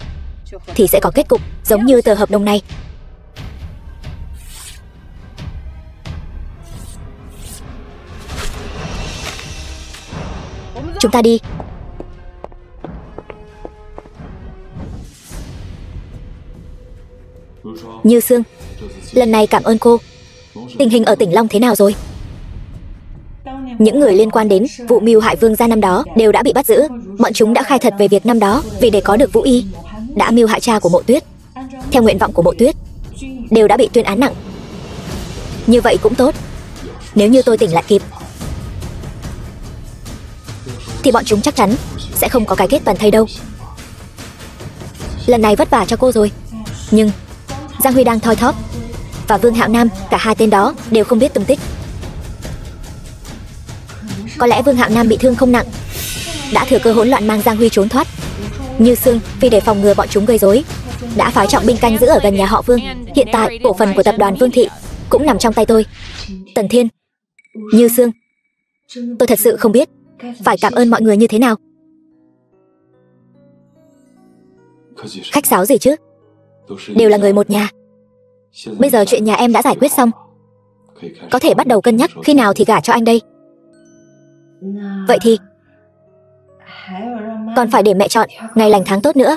thì sẽ có kết cục giống như tờ hợp đồng này. Chúng ta đi. Như Sương, lần này cảm ơn cô. Tình hình ở tỉnh Long thế nào rồi? Những người liên quan đến vụ mưu hại Vương gia năm đó đều đã bị bắt giữ. Bọn chúng đã khai thật về việc năm đó vì để có được Vũ Y đã mưu hại cha của Mộ Tuyết. Theo nguyện vọng của Mộ Tuyết, đều đã bị tuyên án nặng. Như vậy cũng tốt. Nếu như tôi tỉnh lại kịp thì bọn chúng chắc chắn sẽ không có cái kết toàn thây đâu. Lần này vất vả cho cô rồi. Nhưng Giang Huy đang thoi thóp và Vương Hạo Nam, cả hai tên đó đều không biết tung tích. Có lẽ Vương Hạo Nam bị thương không nặng, đã thừa cơ hỗn loạn mang Giang Huy trốn thoát. Như Sương vì để phòng ngừa bọn chúng gây rối đã phái trọng binh canh giữ ở gần nhà họ Vương. Hiện tại cổ phần của tập đoàn Vương Thị cũng nằm trong tay tôi. Tần Thiên, Như Sương, tôi thật sự không biết phải cảm ơn mọi người như thế nào. Khách sáo gì chứ, đều là người một nhà. Bây giờ chuyện nhà em đã giải quyết xong, có thể bắt đầu cân nhắc khi nào thì gả cho anh đây. Vậy thì còn phải để mẹ chọn ngày lành tháng tốt nữa.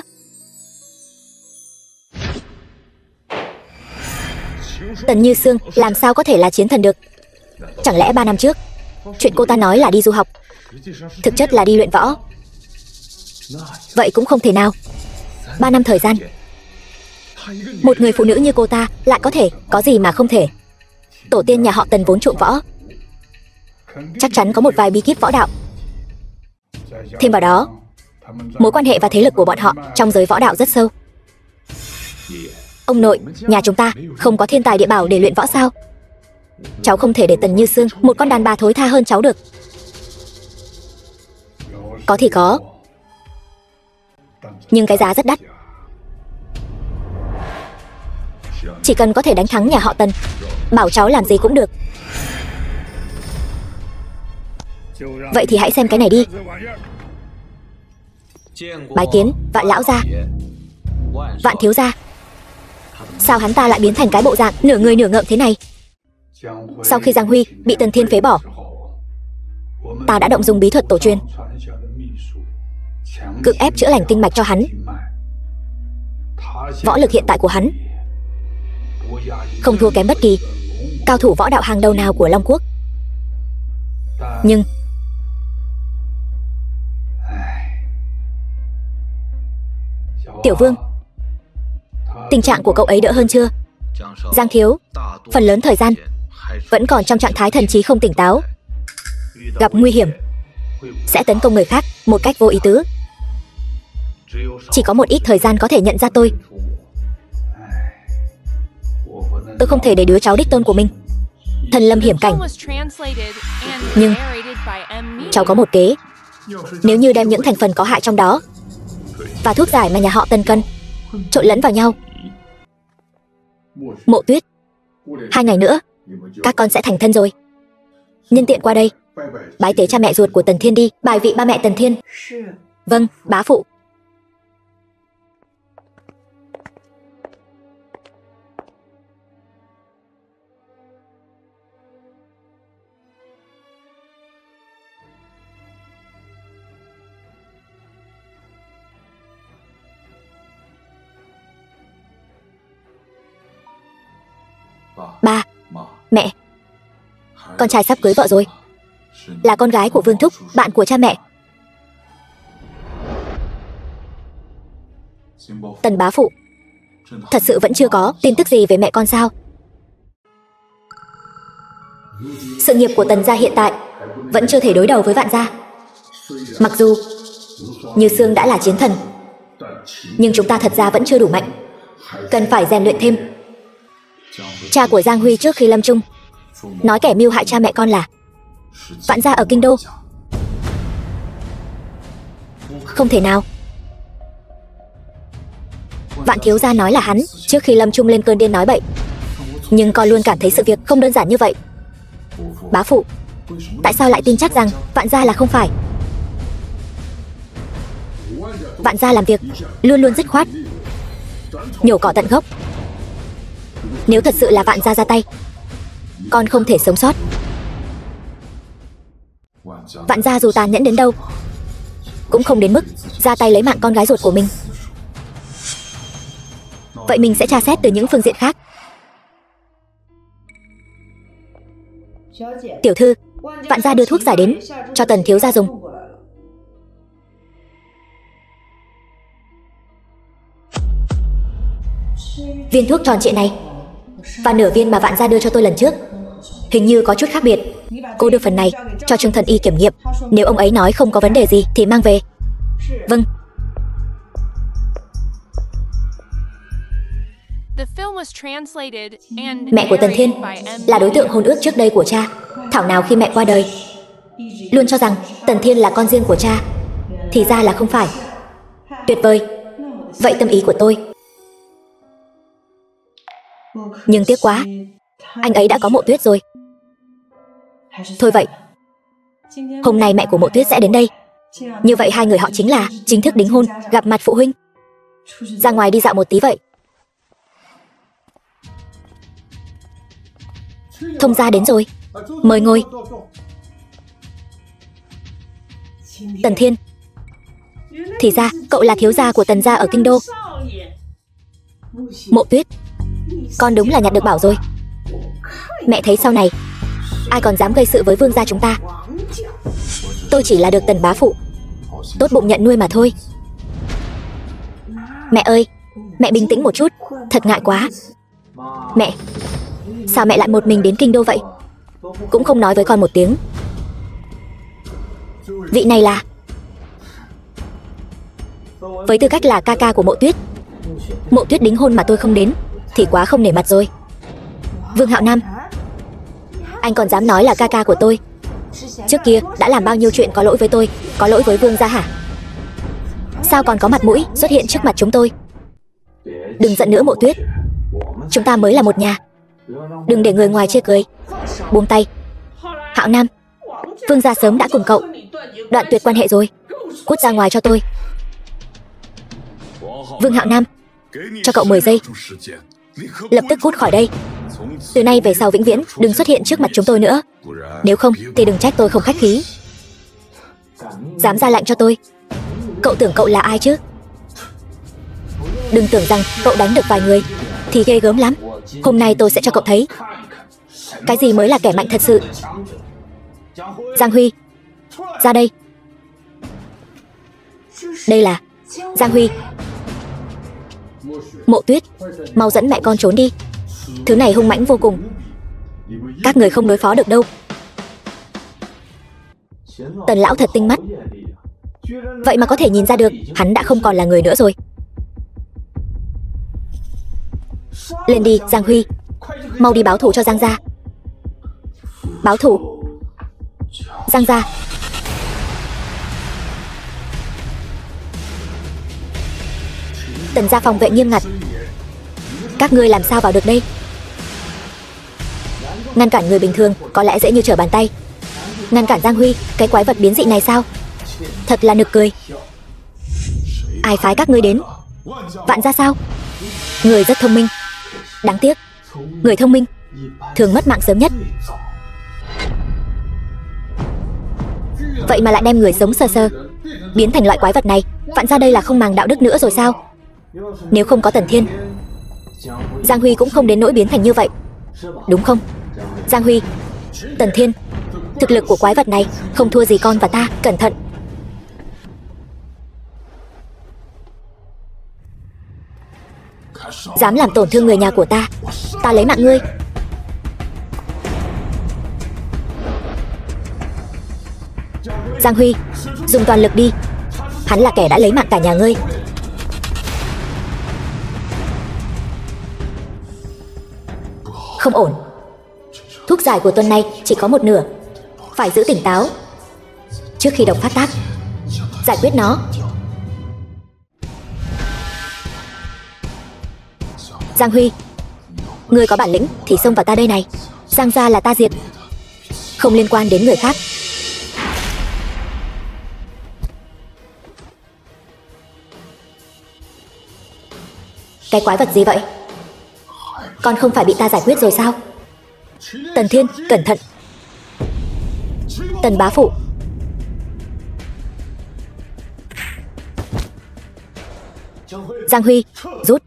Tần Như Sương làm sao có thể là chiến thần được? Chẳng lẽ 3 năm trước chuyện cô ta nói là đi du học, thực chất là đi luyện võ? Vậy cũng không thể nào. 3 năm thời gian, một người phụ nữ như cô ta lại có thể, có gì mà không thể? Tổ tiên nhà họ Tần vốn chuộng võ, chắc chắn có một vài bí kíp võ đạo. Thêm vào đó, mối quan hệ và thế lực của bọn họ trong giới võ đạo rất sâu. Ông nội, nhà chúng ta không có thiên tài địa bảo để luyện võ sao? Cháu không thể để Tần Như Sương, một con đàn bà thối tha hơn cháu được. Có thì có, nhưng cái giá rất đắt. Chỉ cần có thể đánh thắng nhà họ Tần, bảo cháu làm gì cũng được. Vậy thì hãy xem cái này đi. Bái kiến Vạn lão gia, Vạn thiếu gia. Sao hắn ta lại biến thành cái bộ dạng nửa người nửa ngợm thế này? Sau khi Giang Huy bị Tần Thiên phế bỏ, ta đã động dùng bí thuật tổ truyền, cưỡng ép chữa lành kinh mạch cho hắn. Võ lực hiện tại của hắn không thua kém bất kỳ cao thủ võ đạo hàng đầu nào của Long Quốc. Nhưng Tiểu Vương, tình trạng của cậu ấy đỡ hơn chưa? Giang thiếu, phần lớn thời gian vẫn còn trong trạng thái thần trí không tỉnh táo, gặp nguy hiểm sẽ tấn công người khác một cách vô ý tứ. Chỉ có một ít thời gian có thể nhận ra tôi. Tôi không thể để đứa cháu đích tôn của mình thần lâm hiểm cảnh. Nhưng cháu có một kế. Nếu như đem những thành phần có hại trong đó và thuốc giải mà nhà họ Tần cần trộn lẫn vào nhau, Mộ Tuyết, 2 ngày nữa các con sẽ thành thân rồi. Nhân tiện qua đây bái tế cha mẹ ruột của Tần Thiên đi. Bài vị ba mẹ Tần Thiên. Vâng, bá phụ. Ba, mẹ, con trai sắp cưới vợ rồi, là con gái của Vương thúc, bạn của cha mẹ. Tần bá phụ, thật sự vẫn chưa có tin tức gì về mẹ con sao? Sự nghiệp của Tần gia hiện tại vẫn chưa thể đối đầu với Vạn gia. Mặc dù Như Sương đã là chiến thần, nhưng chúng ta thật ra vẫn chưa đủ mạnh, cần phải rèn luyện thêm. Cha của Giang Huy trước khi lâm chung nói kẻ mưu hại cha mẹ con là Vạn gia ở kinh đô. Không thể nào. Vạn thiếu gia nói là hắn trước khi lâm chung lên cơn điên nói bậy, nhưng con luôn cảm thấy sự việc không đơn giản như vậy. Bá phụ, tại sao lại tin chắc rằng Vạn gia là không phải? Vạn gia làm việc luôn luôn dứt khoát, nhổ cỏ tận gốc. Nếu thật sự là Vạn gia ra tay, con không thể sống sót. Vạn gia dù tàn nhẫn đến đâu cũng không đến mức ra tay lấy mạng con gái ruột của mình. Vậy mình sẽ tra xét từ những phương diện khác. Tiểu thư, Vạn gia đưa thuốc giải đến cho Tần thiếu gia dùng. Viên thuốc tròn trịa này và nửa viên mà Vạn gia đưa cho tôi lần trước hình như có chút khác biệt. Cô đưa phần này cho Trương thần y kiểm nghiệm, nếu ông ấy nói không có vấn đề gì thì mang về. Vâng. Mẹ của Tần Thiên là đối tượng hôn ước trước đây của cha. Thảo nào khi mẹ qua đời luôn cho rằng Tần Thiên là con riêng của cha, thì ra là không phải. Tuyệt vời. Vậy tâm ý của tôi. Nhưng tiếc quá, anh ấy đã có Mộ Tuyết rồi. Thôi vậy, hôm nay mẹ của Mộ Tuyết sẽ đến đây. Như vậy hai người họ chính là chính thức đính hôn, gặp mặt phụ huynh. Ra ngoài đi dạo một tí vậy. Thông gia đến rồi, mời ngồi. Tần Thiên, thì ra cậu là thiếu gia của Tần gia ở kinh đô. Mộ Tuyết, con đúng là nhặt được bảo rồi. Mẹ thấy sau này ai còn dám gây sự với vương gia chúng ta. Tôi chỉ là được Tần bá phụ tốt bụng nhận nuôi mà thôi. Mẹ ơi, mẹ bình tĩnh một chút, thật ngại quá. Mẹ, sao mẹ lại một mình đến kinh đô vậy? Cũng không nói với con một tiếng. Vị này là... Với tư cách là ca ca của Mộ Tuyết, Mộ Tuyết đính hôn mà tôi không đến thì quá không nể mặt rồi. Vương Hạo Nam, anh còn dám nói là ca ca của tôi? Trước kia đã làm bao nhiêu chuyện có lỗi với tôi, có lỗi với vương gia hả? Sao còn có mặt mũi xuất hiện trước mặt chúng tôi? Đừng giận nữa Mộ Tuyết, chúng ta mới là một nhà, đừng để người ngoài chê cười. Buông tay. Hạo Nam, vương gia sớm đã cùng cậu đoạn tuyệt quan hệ rồi, cút ra ngoài cho tôi. Vương Hạo Nam, cho cậu 10 giây, lập tức cút khỏi đây. Từ nay về sau vĩnh viễn đừng xuất hiện trước mặt chúng tôi nữa, nếu không thì đừng trách tôi không khách khí. Dám ra lệnh cho tôi? Cậu tưởng cậu là ai chứ? Đừng tưởng rằng cậu đánh được vài người thì ghê gớm lắm. Hôm nay tôi sẽ cho cậu thấy cái gì mới là kẻ mạnh thật sự. Giang Huy, ra đây. Đây là Giang Huy. Mộ Tuyết, mau dẫn mẹ con trốn đi. Thứ này hung mãnh vô cùng, các người không đối phó được đâu. Tần lão thật tinh mắt, vậy mà có thể nhìn ra được hắn đã không còn là người nữa rồi. Lên đi Giang Huy, mau đi báo thù cho Giang gia. Báo thù? Giang gia? Tần gia phòng vệ nghiêm ngặt, các ngươi làm sao vào được đây? Ngăn cản người bình thường có lẽ dễ như trở bàn tay, ngăn cản Giang Huy, cái quái vật biến dị này sao? Thật là nực cười. Ai phái các ngươi đến? Vạn gia sao? Người rất thông minh, đáng tiếc người thông minh thường mất mạng sớm nhất. Vậy mà lại đem người sống sờ sờ biến thành loại quái vật này. Vạn gia đây là không màng đạo đức nữa rồi sao? Nếu không có Tần Thiên, Giang Huy cũng không đến nỗi biến thành như vậy, đúng không? Giang Huy, Tần Thiên, thực lực của quái vật này không thua gì con và ta, cẩn thận. Dám làm tổn thương người nhà của ta, ta lấy mạng ngươi. Giang Huy, dùng toàn lực đi, hắn là kẻ đã lấy mạng cả nhà ngươi. Không ổn, thuốc giải của tuần này chỉ có một nửa, phải giữ tỉnh táo trước khi độc phát tác. Giải quyết nó. Giang Huy, ngươi có bản lĩnh thì xông vào ta đây này. Giang gia là ta diệt, không liên quan đến người khác. Cái quái vật gì vậy? Con không phải bị ta giải quyết rồi sao? Tần Thiên, cẩn thận. Tần bá phụ. Giang Huy, rút.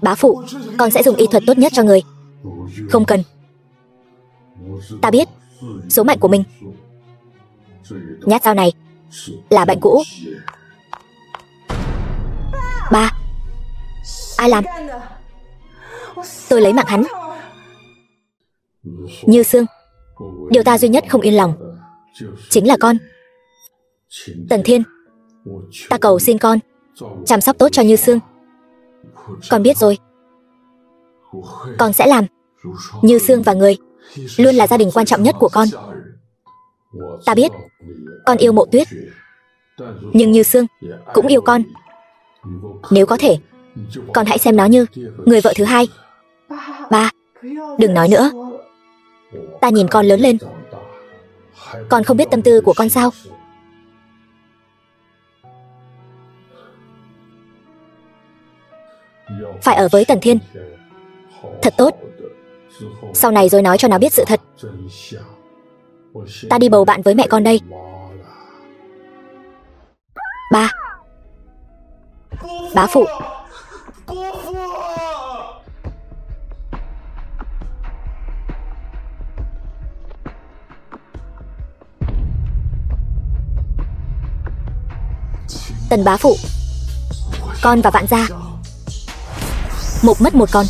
Bá phụ, con sẽ dùng y thuật tốt nhất cho người. Không cần. Ta biết số mệnh của mình. Nhát dao này là bệnh cũ. Ba, ai làm? Tôi lấy mạng hắn. Như Sương, điều ta duy nhất không yên lòng chính là con. Tần Thiên, ta cầu xin con chăm sóc tốt cho Như Sương. Con biết rồi, con sẽ làm. Như Sương và người luôn là gia đình quan trọng nhất của con. Ta biết con yêu Mộ Tuyết, nhưng Như Sương cũng yêu con. Nếu có thể, con hãy xem nó như người vợ thứ hai. Ba, đừng nói nữa. Ta nhìn con lớn lên, con không biết tâm tư của con sao? Phải ở với Tần Thiên thật tốt, sau này rồi nói cho nó biết sự thật. Ta đi bầu bạn với mẹ con đây. Ba, bá phụ. Tần bá phụ, con và Vạn gia một mất một con.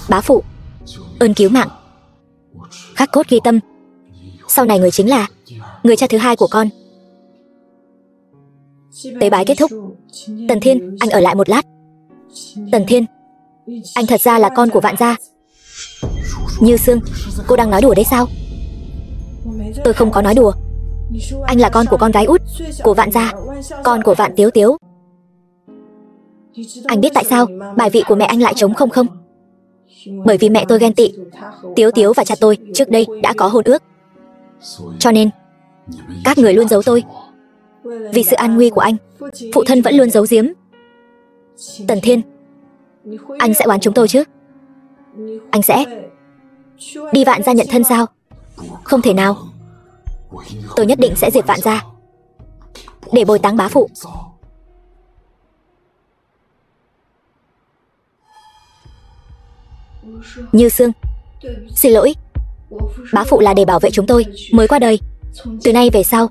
Bá phụ, ơn cứu mạng, khắc cốt ghi tâm. Sau này người chính là người cha thứ hai của con. Tế bái kết thúc. Tần Thiên, anh ở lại một lát. Tần Thiên, anh thật ra là con của Vạn gia. Như Sương, cô đang nói đùa đấy sao? Tôi không có nói đùa. Anh là con của con gái út của Vạn gia, con của Vạn Tiếu Tiếu. Anh biết tại sao bài vị của mẹ anh lại trống không không? Bởi vì mẹ tôi ghen tị. Tiếu Tiếu và cha tôi trước đây đã có hôn ước. Cho nên các người luôn giấu tôi. Vì sự an nguy của anh, phụ thân vẫn luôn giấu giếm. Tần Thiên, anh sẽ oán chúng tôi chứ? Anh sẽ đi Vạn gia nhận thân sao? Không thể nào. Tôi nhất định sẽ diệt Vạn gia để bồi táng bá phụ. Như Sương, xin lỗi. Bá phụ là để bảo vệ chúng tôi mới qua đời. Từ nay về sau,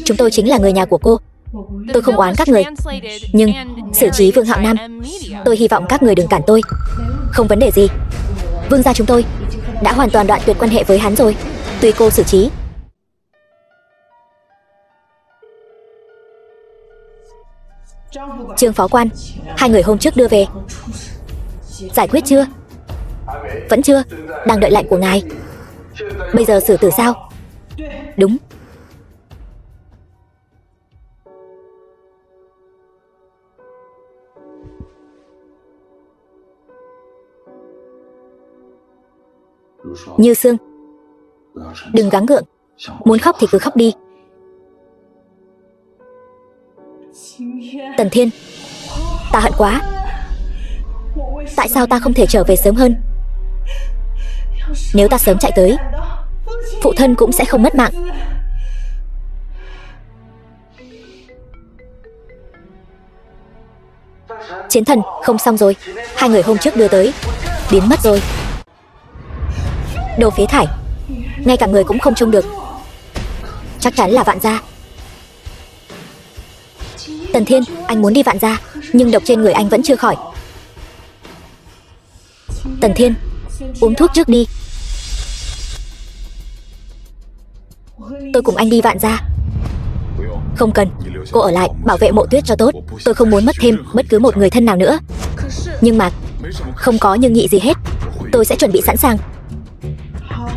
chúng tôi chính là người nhà của cô. Tôi không oán các người, nhưng xử trí Vương Hạo Nam, tôi hy vọng các người đừng cản tôi. Không vấn đề gì. Vương gia chúng tôi đã hoàn toàn đoạn tuyệt quan hệ với hắn rồi. Tùy cô xử trí. Trương phó quan, hai người hôm trước đưa về, giải quyết chưa? Vẫn chưa, đang đợi lệnh của ngài. Bây giờ xử tử sao? Đúng. Như Sương, đừng gắng gượng. Muốn khóc thì cứ khóc đi. Tần Thiên, ta hận quá. Tại sao ta không thể trở về sớm hơn? Nếu ta sớm chạy tới, phụ thân cũng sẽ không mất mạng. Chiến thần, không xong rồi. Hai người hôm trước đưa tới biến mất rồi. Đồ phế thải, ngay cả người cũng không trông được. Chắc chắn là Vạn gia. Tần Thiên, anh muốn đi Vạn gia, nhưng độc trên người anh vẫn chưa khỏi. Tần Thiên, uống thuốc trước đi. Tôi cùng anh đi Vạn gia. Không cần, cô ở lại bảo vệ Mộ Tuyết cho tốt. Tôi không muốn mất thêm bất cứ một người thân nào nữa. Nhưng mà không có nhưng nhị gì hết. Tôi sẽ chuẩn bị sẵn sàng.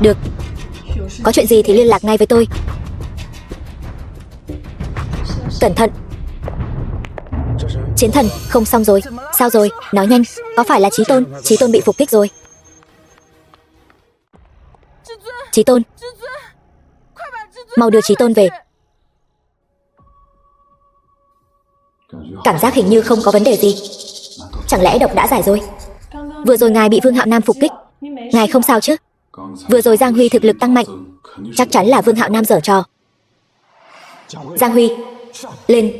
Được. Có chuyện gì thì liên lạc ngay với tôi. Cẩn thận. Chiến thần, không xong rồi. Sao rồi? Nói nhanh. Có phải là Chí Tôn? Chí Tôn bị phục kích rồi. Chí Tôn, mau đưa Chí Tôn về. Cảm giác hình như không có vấn đề gì. Chẳng lẽ độc đã giải rồi? Vừa rồi ngài bị Vương Hạo Nam phục kích, ngài không sao chứ? Vừa rồi Giang Huy thực lực tăng mạnh, chắc chắn là Vương Hạo Nam giở trò. Giang Huy, lên.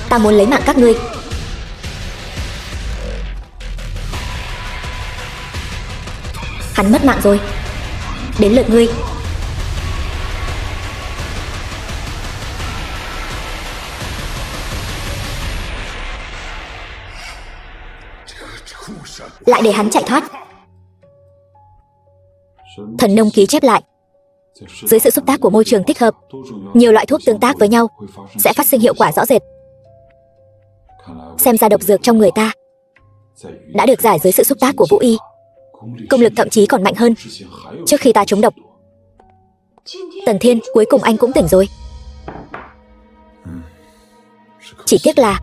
Ta muốn lấy mạng các ngươi. Hắn mất mạng rồi. Đến lượt ngươi. Lại để hắn chạy thoát. Thần nông ký chép lại. Dưới sự xúc tác của môi trường thích hợp, nhiều loại thuốc tương tác với nhau sẽ phát sinh hiệu quả rõ rệt. Xem ra độc dược trong người ta đã được giải dưới sự xúc tác của Vũ Y. Công lực thậm chí còn mạnh hơn trước khi ta trúng độc. Tần Thiên, cuối cùng anh cũng tỉnh rồi. Chỉ tiếc là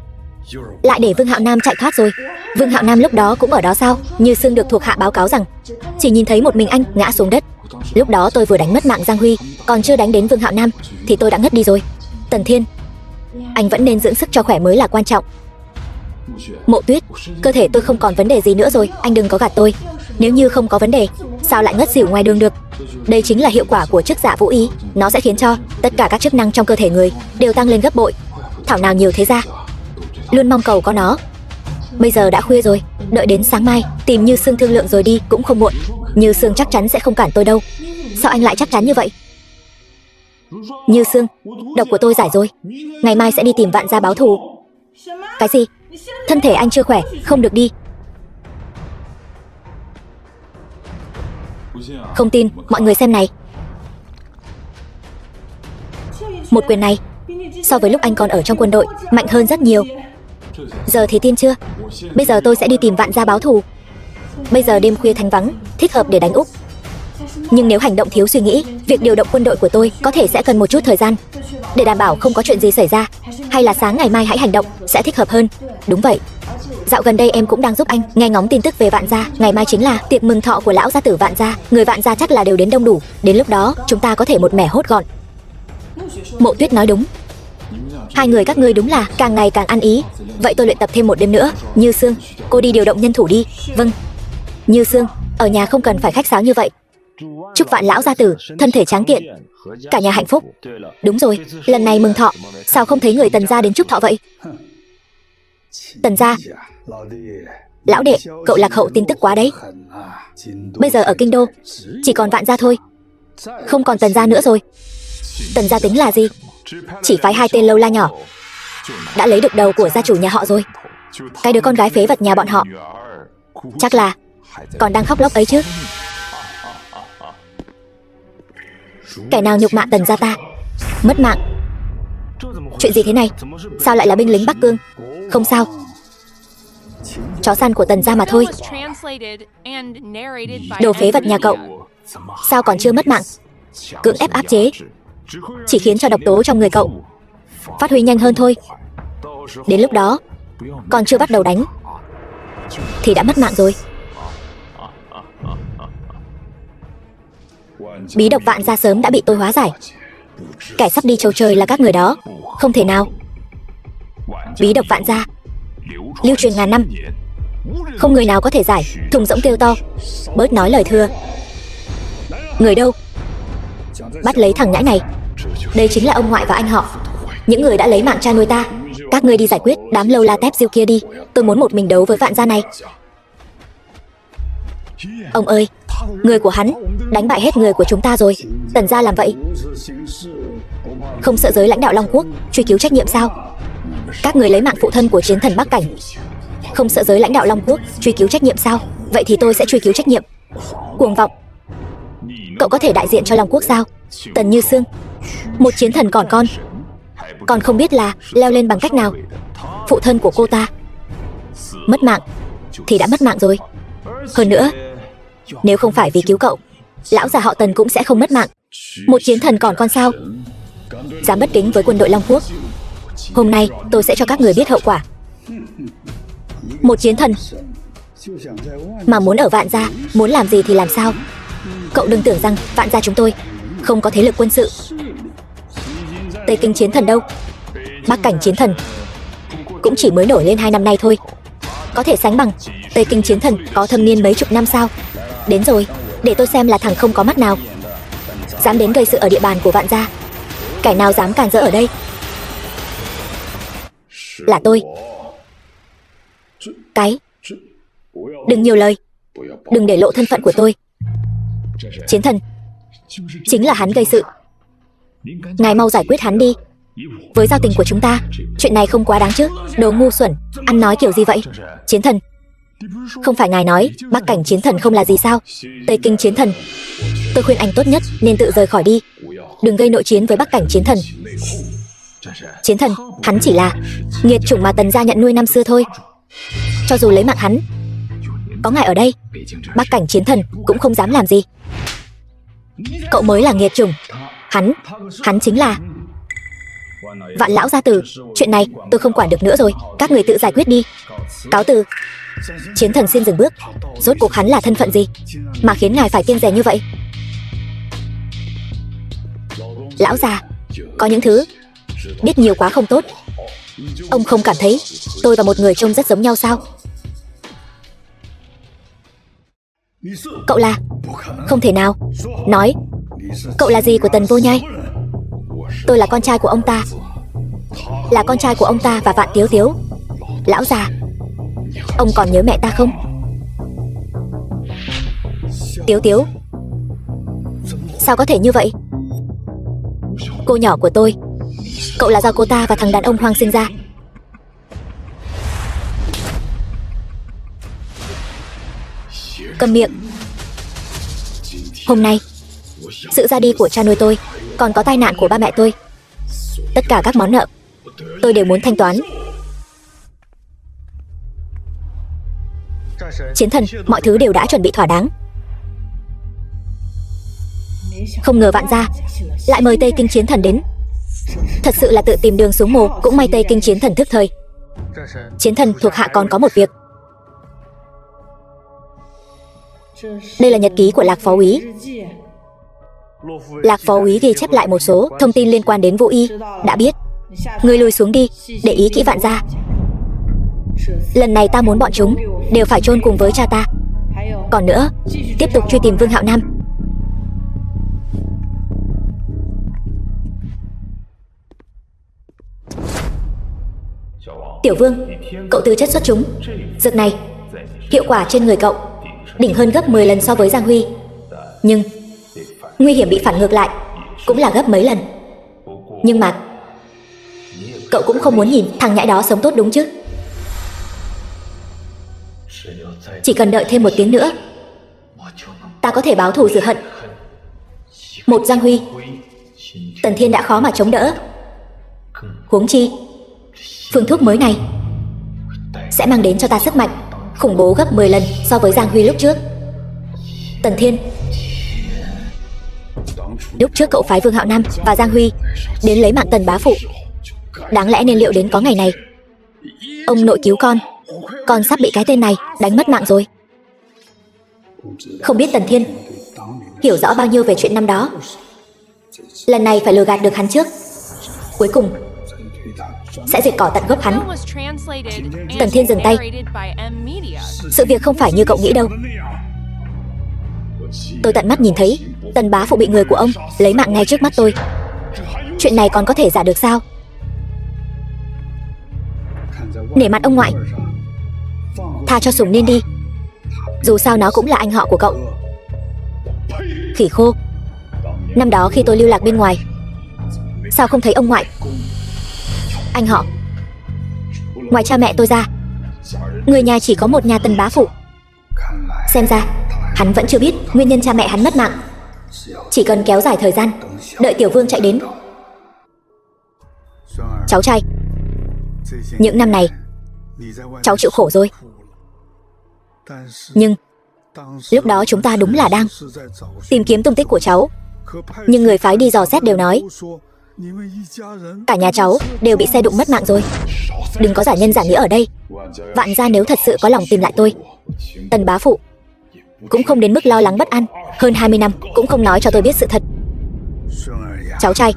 lại để Vương Hạo Nam chạy thoát rồi. Vương Hạo Nam lúc đó cũng ở đó sao? Như Sương được thuộc hạ báo cáo rằng chỉ nhìn thấy một mình anh ngã xuống đất. Lúc đó tôi vừa đánh mất mạng Giang Huy, còn chưa đánh đến Vương Hạo Nam thì tôi đã ngất đi rồi. Tần Thiên, anh vẫn nên dưỡng sức cho khỏe mới là quan trọng. Mộ Tuyết, cơ thể tôi không còn vấn đề gì nữa rồi, anh đừng có gạt tôi. Nếu như không có vấn đề, sao lại ngất xỉu ngoài đường được? Đây chính là hiệu quả của chức dạ vũ y. Nó sẽ khiến cho tất cả các chức năng trong cơ thể người đều tăng lên gấp bội. Thảo nào nhiều thế ra. Luôn mong cầu có nó. Bây giờ đã khuya rồi, đợi đến sáng mai tìm Như Sương thương lượng rồi đi cũng không muộn. Như Sương chắc chắn sẽ không cản tôi đâu. Sao anh lại chắc chắn như vậy? Như Sương, độc của tôi giải rồi. Ngày mai sẽ đi tìm Vạn gia báo thù. Cái gì? Thân thể anh chưa khỏe, không được đi. Không tin, mọi người xem này. Một quyền này so với lúc anh còn ở trong quân đội mạnh hơn rất nhiều. Giờ thì tin chưa? Bây giờ tôi sẽ đi tìm Vạn gia báo thù. Bây giờ đêm khuya thanh vắng, thích hợp để đánh Úc. Nhưng nếu hành động thiếu suy nghĩ, việc điều động quân đội của tôi có thể sẽ cần một chút thời gian. Để đảm bảo không có chuyện gì xảy ra, hay là sáng ngày mai hãy hành động, sẽ thích hợp hơn. Đúng vậy. Dạo gần đây em cũng đang giúp anh nghe ngóng tin tức về Vạn gia. Ngày mai chính là tiệc mừng thọ của lão gia tử Vạn gia. Người Vạn gia chắc là đều đến đông đủ. Đến lúc đó chúng ta có thể một mẻ hốt gọn. Mộ Tuyết nói đúng. Hai người các ngươi đúng là càng ngày càng ăn ý. Vậy tôi luyện tập thêm một đêm nữa. Như Sương, cô đi điều động nhân thủ đi. Vâng. Như Sương, ở nhà không cần phải khách sáo như vậy. Chúc Vạn lão gia tử thân thể tráng kiện, cả nhà hạnh phúc. Đúng rồi, lần này mừng thọ, sao không thấy người Tần gia đến chúc thọ vậy? Tần gia. Lão đệ, cậu lạc hậu tin tức quá đấy. Bây giờ ở kinh đô chỉ còn Vạn gia thôi, không còn Tần gia nữa rồi. Tần gia tính là gì? Chỉ phái 2 tên lâu la nhỏ đã lấy được đầu của gia chủ nhà họ rồi. Cái đứa con gái phế vật nhà bọn họ chắc là còn đang khóc lóc ấy chứ. Kẻ nào nhục mạ Tần gia ta mất mạng. Chuyện gì thế này? Sao lại là binh lính Bắc Cương? Không sao, chó săn của Tần gia mà thôi. Đồ phế vật nhà cậu sao còn chưa mất mạng? Cưỡng ép áp chế chỉ khiến cho độc tố trong người cậu phát huy nhanh hơn thôi. Đến lúc đó còn chưa bắt đầu đánh thì đã mất mạng rồi. Bí độc Vạn gia sớm đã bị tôi hóa giải. Kẻ sắp đi chầu trời là các người đó. Không thể nào. Bí độc Vạn gia lưu truyền ngàn năm, không người nào có thể giải. Thùng rỗng kêu to. Bớt nói lời thưa. Người đâu? Bắt lấy thằng nhãi này. Đây chính là ông ngoại và anh họ, những người đã lấy mạng cha nuôi ta. Các ngươi đi giải quyết đám lâu la tép diêu kia đi. Tôi muốn một mình đấu với Vạn gia này. Ông ơi, người của hắn đánh bại hết người của chúng ta rồi. Tần gia làm vậy không sợ giới lãnh đạo Long Quốc truy cứu trách nhiệm sao? Các người lấy mạng phụ thân của chiến thần Bắc Cảnh, không sợ giới lãnh đạo Long Quốc truy cứu trách nhiệm sao? Vậy thì tôi sẽ truy cứu trách nhiệm. Cuồng vọng. Cậu có thể đại diện cho Long Quốc sao? Tần Như Sương, một chiến thần còn con, còn không biết là leo lên bằng cách nào. Phụ thân của cô ta mất mạng thì đã mất mạng rồi. Hơn nữa, nếu không phải vì cứu cậu, lão già họ Tần cũng sẽ không mất mạng. Một chiến thần còn con sao? Dám bất kính với quân đội Long Quốc. Hôm nay tôi sẽ cho các người biết hậu quả. Một chiến thần mà muốn ở Vạn gia, muốn làm gì thì làm sao? Cậu đừng tưởng rằng Vạn gia chúng tôi không có thế lực quân sự. Tây Kinh chiến thần đâu? Bắc Cảnh chiến thần cũng chỉ mới nổi lên 2 năm nay thôi. Có thể sánh bằng Tây Kinh chiến thần có thâm niên mấy chục năm sao? Đến rồi, để tôi xem là thằng không có mắt nào dám đến gây sự ở địa bàn của Vạn gia. Kẻ nào dám càn rỡ ở đây? Là tôi. Cái đừng nhiều lời, đừng để lộ thân phận của tôi. Chiến thần chính là hắn gây sự. Ngài mau giải quyết hắn đi. Với giao tình của chúng ta, chuyện này không quá đáng chứ. Đồ ngu xuẩn, ăn nói kiểu gì vậy? Chiến thần, không phải ngài nói Bắc Cảnh chiến thần không là gì sao? Tây Kinh chiến thần, tôi khuyên anh tốt nhất nên tự rời khỏi đi. Đừng gây nội chiến với Bắc Cảnh chiến thần. Chiến thần, hắn chỉ là nghiệt chủng mà Tần gia nhận nuôi năm xưa thôi. Cho dù lấy mạng hắn, có ngài ở đây, Bắc Cảnh chiến thần cũng không dám làm gì. Cậu mới là nghiệt chủng. Hắn chính là Vạn lão gia tử. Chuyện này tôi không quản được nữa rồi, các người tự giải quyết đi. Cáo từ. Chiến thần xin dừng bước. Rốt cuộc hắn là thân phận gì mà khiến ngài phải kiêng dè như vậy? Lão già, có những thứ biết nhiều quá không tốt. Ông không cảm thấy tôi và một người trông rất giống nhau sao? Cậu là... Không thể nào. Nói, cậu là gì của Tần Vô Nhai? Tôi là con trai của ông ta. Là con trai của ông ta và Vạn Tiếu Tiếu. Lão già, ông còn nhớ mẹ ta không? Tiếu Tiếu. Sao có thể như vậy? Cô nhỏ của tôi. Cậu là do cô ta và thằng đàn ông hoang sinh ra. Câm miệng. Hôm nay, sự ra đi của cha nuôi tôi, còn có tai nạn của ba mẹ tôi, tất cả các món nợ tôi đều muốn thanh toán. Chiến thần, mọi thứ đều đã chuẩn bị thỏa đáng. Không ngờ Vạn gia lại mời Tây Kinh Chiến Thần đến. Thật sự là tự tìm đường xuống mồ. Cũng may Tây Kinh Chiến Thần thức thời. Chiến thần thuộc hạ còn có một việc. Đây là nhật ký của Lạc Phó úy. Lạc Phó úy ghi chép lại một số thông tin liên quan đến Vũ Y. Đã biết. Ngươi lùi xuống đi, để ý kỹ Vạn gia. Lần này ta muốn bọn chúng đều phải chôn cùng với cha ta. Còn nữa, tiếp tục truy tìm Vương Hạo Nam. Tiểu Vương, cậu tư chất xuất chúng. Dược này hiệu quả trên người cậu đỉnh hơn gấp 10 lần so với Giang Huy. Nhưng nguy hiểm bị phản ngược lại cũng là gấp mấy lần. Nhưng mà cậu cũng không muốn nhìn thằng nhãi đó sống tốt đúng chứ? Chỉ cần đợi thêm một tiếng nữa, ta có thể báo thù rửa hận. Một Giang Huy, Tần Thiên đã khó mà chống đỡ. Huống chi phương thuốc mới này sẽ mang đến cho ta sức mạnh khủng bố gấp 10 lần so với Giang Huy lúc trước. Tần Thiên, lúc trước cậu phái Vương Hạo Nam và Giang Huy đến lấy mạng Tần bá phụ, đáng lẽ nên liệu đến có ngày này. Ông nội cứu con sắp bị cái tên này đánh mất mạng rồi. Không biết Tần Thiên hiểu rõ bao nhiêu về chuyện năm đó. Lần này phải lừa gạt được hắn trước. Cuối cùng sẽ diệt cỏ tận gốc hắn. Tần Thiên dừng tay. Sự việc không phải như cậu nghĩ đâu. Tôi tận mắt nhìn thấy Tần bá phụ bị người của ông lấy mạng ngay trước mắt tôi. Chuyện này còn có thể giả được sao? Nể mặt ông ngoại, tha cho Sùng Niên đi. Dù sao nó cũng là anh họ của cậu. Khỉ khô, năm đó khi tôi lưu lạc bên ngoài, sao không thấy ông ngoại? Anh họ, ngoài cha mẹ tôi ra, người nhà chỉ có một nhà Tần bá phụ. Xem ra hắn vẫn chưa biết nguyên nhân cha mẹ hắn mất mạng. Chỉ cần kéo dài thời gian, đợi Tiểu Vương chạy đến. Cháu trai, những năm này cháu chịu khổ rồi. Nhưng lúc đó chúng ta đúng là đang tìm kiếm tung tích của cháu. Nhưng người phái đi dò xét đều nói cả nhà cháu đều bị xe đụng mất mạng rồi. Đừng có giả nhân giả nghĩa ở đây. Vạn gia nếu thật sự có lòng tìm lại tôi, Tần bá phụ cũng không đến mức lo lắng bất an. Hơn 20 năm cũng không nói cho tôi biết sự thật. Cháu trai,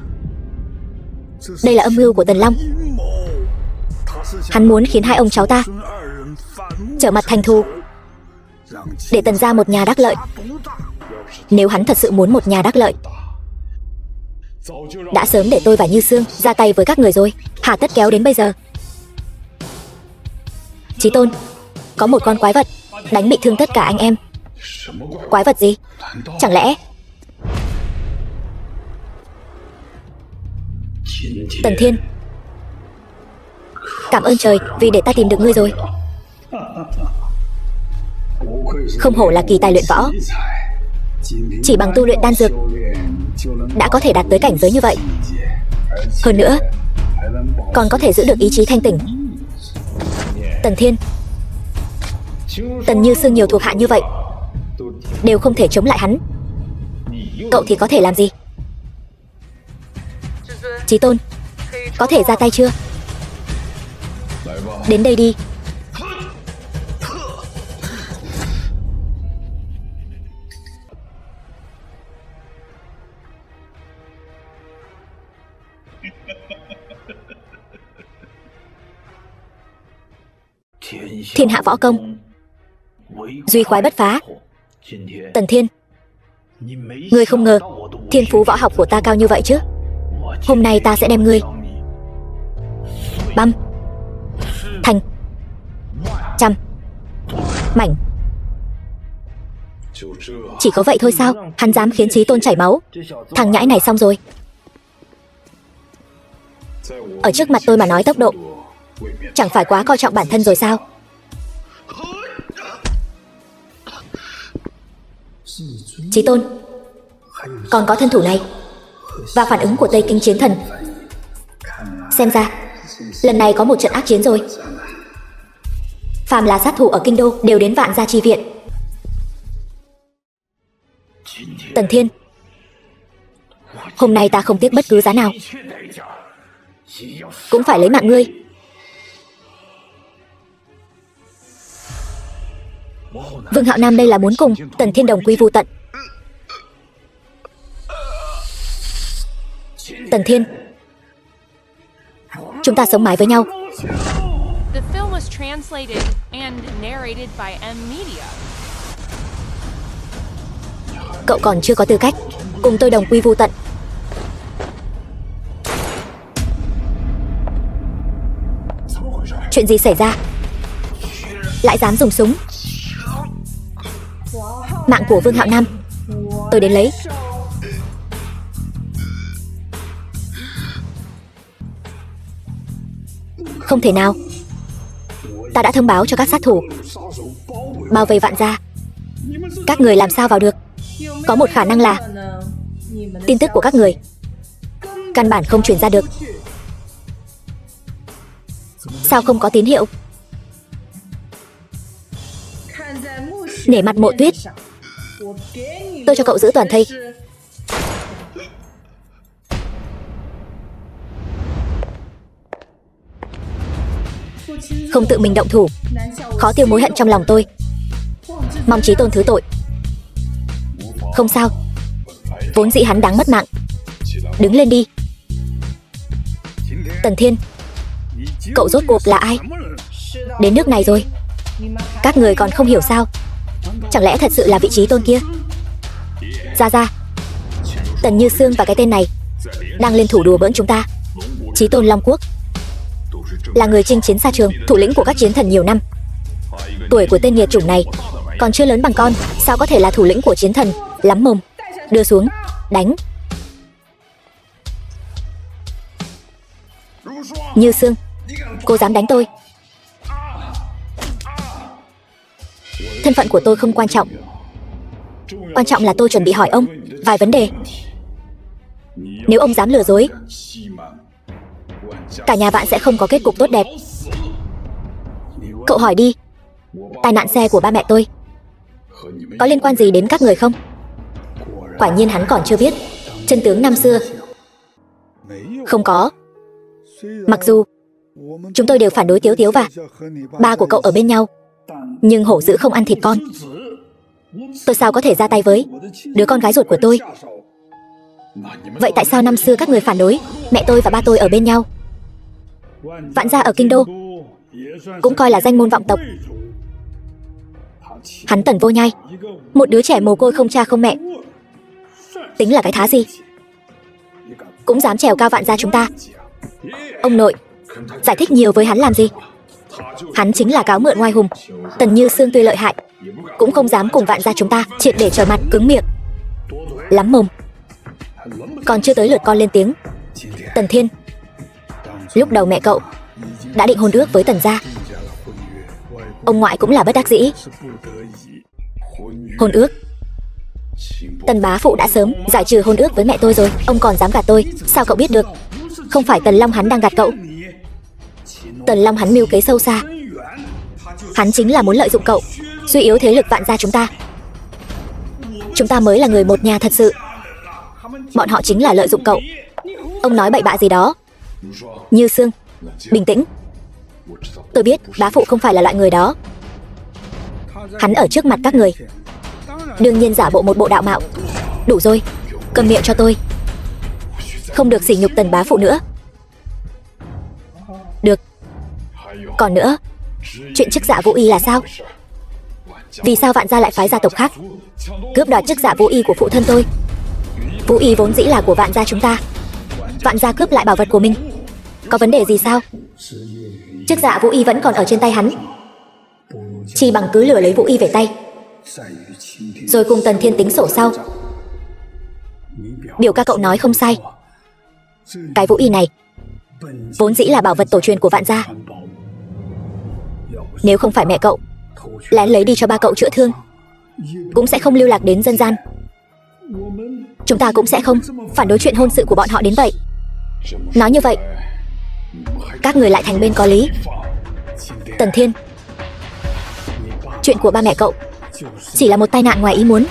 đây là âm mưu của Tần Long. Hắn muốn khiến hai ông cháu ta trở mặt thành thù, để Tần gia một nhà đắc lợi. Nếu hắn thật sự muốn một nhà đắc lợi, đã sớm để tôi và Như Sương ra tay với các người rồi. Hà tất kéo đến bây giờ? Chí Tôn, có một con quái vật đánh bị thương tất cả anh em. Quái vật gì? Chẳng lẽ... Tần Thiên, cảm ơn trời vì để ta tìm được ngươi rồi. Không hổ là kỳ tài luyện võ. Chỉ bằng tu luyện đan dược đã có thể đạt tới cảnh giới như vậy. Hơn nữa còn có thể giữ được ý chí thanh tỉnh. Tần Thiên, Tần Như Sương nhiều thuộc hạ như vậy đều không thể chống lại hắn. Cậu thì có thể làm gì? Chí Tôn, có thể ra tay chưa? Đến đây đi. Thiên hạ võ công, duy khoái bất phá. Tần Thiên, ngươi không ngờ thiên phú võ học của ta cao như vậy chứ. Hôm nay ta sẽ đem ngươi băm thành trăm mảnh. Chỉ có vậy thôi sao? Hắn dám khiến Chí Tôn chảy máu. Thằng nhãi này xong rồi. Ở trước mặt tôi mà nói tốc độ, chẳng phải quá coi trọng bản thân rồi sao? Chí Tôn, còn có thân thủ này và phản ứng của Tây Kinh Chiến Thần. Xem ra lần này có một trận ác chiến rồi. Phàm là sát thủ ở kinh đô đều đến Vạn Gia chi viện. Tần Thiên, hôm nay ta không tiếc bất cứ giá nào cũng phải lấy mạng ngươi. Vương Hạo Nam đây là muốn cùng Tần Thiên đồng quy vu tận. Tần Thiên, chúng ta sống mái với nhau.
The film was translated and narrated by M Media.
Cậu còn chưa có tư cách cùng tôi đồng quy vu tận. Chuyện gì xảy ra? Lại dám dùng súng? Mạng của Vương Hạo Nam, tôi đến lấy. Không thể nào. Ta đã thông báo cho các sát thủ bao vây Vạn Gia. Các người làm sao vào được? Có một khả năng là tin tức của các người căn bản không truyền ra được. Sao không có tín hiệu? Nể mặt Mộ Tuyết, tôi cho cậu giữ toàn thây. Không tự mình động thủ, khó tiêu mối hận trong lòng tôi. Mong Chí Tôn thứ tội. Không sao, vốn dĩ hắn đáng mất mạng. Đứng lên đi. Tần Thiên, cậu rốt cuộc là ai? Đến nước này rồi, các người còn không hiểu sao? Chẳng lẽ thật sự là vị Chí Tôn kia? Ra Tần Như Sương và cái tên này đang lên thủ đùa bỡn chúng ta. Chí Tôn Long Quốc là người chinh chiến xa trường, thủ lĩnh của các chiến thần nhiều năm. Tuổi của tên nghiệt chủng này còn chưa lớn bằng con, sao có thể là thủ lĩnh của chiến thần? Lắm mồm, đưa xuống, đánh. Như Sương, cô dám đánh tôi? Thân phận của tôi không quan trọng, quan trọng là tôi chuẩn bị hỏi ông vài vấn đề. Nếu ông dám lừa dối, cả nhà bạn sẽ không có kết cục tốt đẹp. Cậu hỏi đi. Tai nạn xe của ba mẹ tôi có liên quan gì đến các người không? Quả nhiên hắn còn chưa biết chân tướng năm xưa. Không có. Mặc dù chúng tôi đều phản đối Tiếu Tiếu và ba của cậu ở bên nhau, nhưng hổ dữ không ăn thịt con. Tôi sao có thể ra tay với đứa con gái ruột của tôi? Vậy tại sao năm xưa các người phản đối mẹ tôi và ba tôi ở bên nhau? Vạn Gia ở kinh đô cũng coi là danh môn vọng tộc. Hắn Tần Vô Nhai, một đứa trẻ mồ côi không cha không mẹ, tính là cái thá gì? Cũng dám trèo cao Vạn Gia chúng ta. Ông nội, giải thích nhiều với hắn làm gì? Hắn chính là cáo mượn oai hùng. Tần Như Sương tuy lợi hại, cũng không dám cùng Vạn Gia chúng ta triệt để trở mặt, cứng miệng. Lắm mồm. Còn chưa tới lượt con lên tiếng. Tần Thiên, lúc đầu mẹ cậu đã định hôn ước với Tần Gia. Ông ngoại cũng là bất đắc dĩ. Hôn ước? Tần bá phụ đã sớm giải trừ hôn ước với mẹ tôi rồi. Ông còn dám gạt tôi? Sao cậu biết được? Không phải Tần Long hắn đang gạt cậu. Tần Long hắn mưu kế sâu xa. Hắn chính là muốn lợi dụng cậu, suy yếu thế lực Vạn Gia chúng ta. Chúng ta mới là người một nhà thật sự. Bọn họ chính là lợi dụng cậu. Ông nói bậy bạ gì đó. Như Sương, bình tĩnh. Tôi biết bá phụ không phải là loại người đó. Hắn ở trước mặt các người đương nhiên giả bộ một bộ đạo mạo. Đủ rồi, câm miệng cho tôi. Không được sỉ nhục Tần bá phụ nữa. Được. Còn nữa, chuyện chức dạ Vũ Y là sao? Vì sao Vạn gia lại phái gia tộc khác cướp đoạt chức dạ vũ y của phụ thân tôi? Vũ y vốn dĩ là của Vạn gia chúng ta. Vạn gia cướp lại bảo vật của mình, có vấn đề gì sao? Chức dạ vũ y vẫn còn ở trên tay hắn, chỉ bằng cứ lừa lấy vũ y về tay, rồi cùng Tần Thiên tính sổ sau. Biểu ca cậu nói không sai. Cái vũ y này vốn dĩ là bảo vật tổ truyền của Vạn gia. Nếu không phải mẹ cậu lén lấy đi cho ba cậu chữa thương, cũng sẽ không lưu lạc đến dân gian. Chúng ta cũng sẽ không phản đối chuyện hôn sự của bọn họ đến vậy. Nói như vậy, các người lại thành bên có lý. Tần Thiên, chuyện của ba mẹ cậu chỉ là một tai nạn ngoài ý muốn.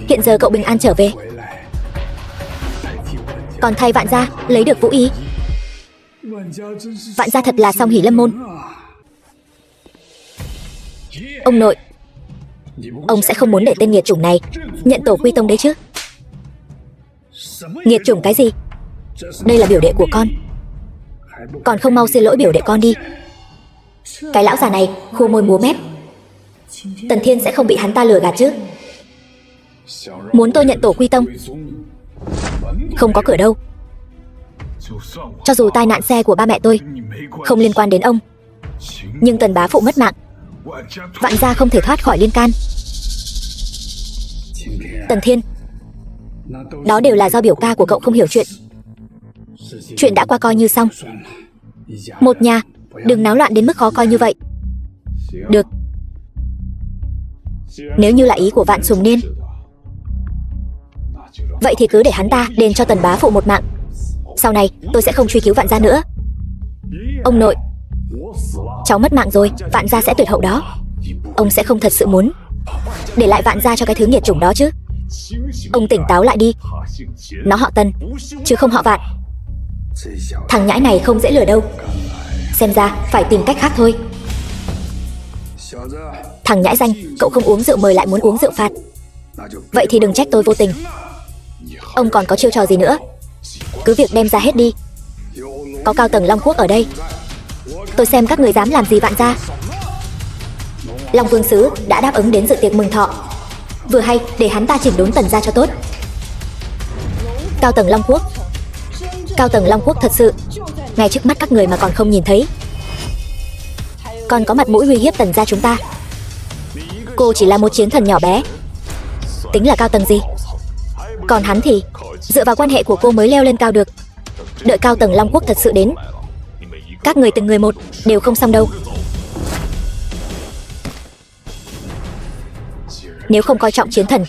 Hiện giờ cậu bình an trở về, còn thay Vạn gia lấy được vũ y. Vạn gia thật là song hỷ lâm môn. Ông nội, ông sẽ không muốn để tên nghiệt chủng này nhận tổ quy tông đấy chứ? Nghiệt chủng cái gì? Đây là biểu đệ của con, còn không mau xin lỗi biểu đệ con đi. Cái lão già này khô môi múa mép, Tần Thiên sẽ không bị hắn ta lừa gạt chứ? Muốn tôi nhận tổ quy tông, không có cửa đâu. Cho dù tai nạn xe của ba mẹ tôi không liên quan đến ông, nhưng Tần bá phụ mất mạng, Vạn gia không thể thoát khỏi liên can. Tần Thiên, đó đều là do biểu ca của cậu không hiểu chuyện. Chuyện đã qua coi như xong. Một nhà đừng náo loạn đến mức khó coi như vậy. Được, nếu như là ý của Vạn Sùng Niên, vậy thì cứ để hắn ta đền cho Tần bá phụ một mạng. Sau này tôi sẽ không truy cứu Vạn gia nữa. Ông nội, cháu mất mạng rồi, Vạn gia sẽ tuyệt hậu đó. Ông sẽ không thật sự muốn để lại Vạn gia cho cái thứ nghiệt chủng đó chứ? Ông tỉnh táo lại đi. Nó họ Tần chứ không họ Vạn. Thằng nhãi này không dễ lừa đâu. Xem ra phải tìm cách khác thôi. Thằng nhãi danh, cậu không uống rượu mời lại muốn uống rượu phạt. Vậy thì đừng trách tôi vô tình. Ông còn có chiêu trò gì nữa, cứ việc đem ra hết đi. Có cao tầng Long Quốc ở đây, tôi xem các người dám làm gì Vạn gia. Long Vương Sứ đã đáp ứng đến dự tiệc mừng thọ, vừa hay để hắn ta chỉnh đốn Tần gia cho tốt. Cao tầng Long Quốc, cao tầng Long Quốc thật sự ngay trước mắt các người mà còn không nhìn thấy, còn có mặt mũi uy hiếp Tần gia chúng ta. Cô chỉ là một chiến thần nhỏ bé, tính là cao tầng gì? Còn hắn thì dựa vào quan hệ của cô mới leo lên cao được. Đợi cao tầng Long Quốc thật sự đến, các người từng người một đều không xong đâu. Nếu không coi trọng chiến thần,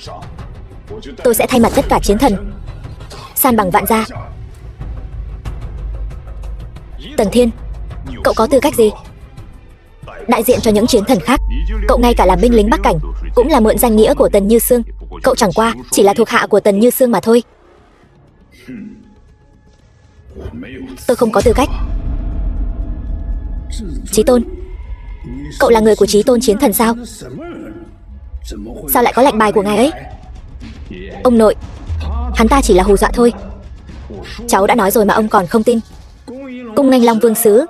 tôi sẽ thay mặt tất cả chiến thần san bằng Vạn gia. Tần Thiên, cậu có tư cách gì đại diện cho những chiến thần khác? Cậu ngay cả làm binh lính Bắc Cảnh cũng là mượn danh nghĩa của Tần Như Sương. Cậu chẳng qua chỉ là thuộc hạ của Tần Như Sương mà thôi. Tôi không có tư cách. Chí Tôn, cậu là người của Chí Tôn chiến thần sao? Sao lại có lệnh bài của ngài ấy? Ông nội, hắn ta chỉ là hù dọa thôi. Cháu đã nói rồi mà ông còn không tin. Cung nghênh Long Vương Sứ.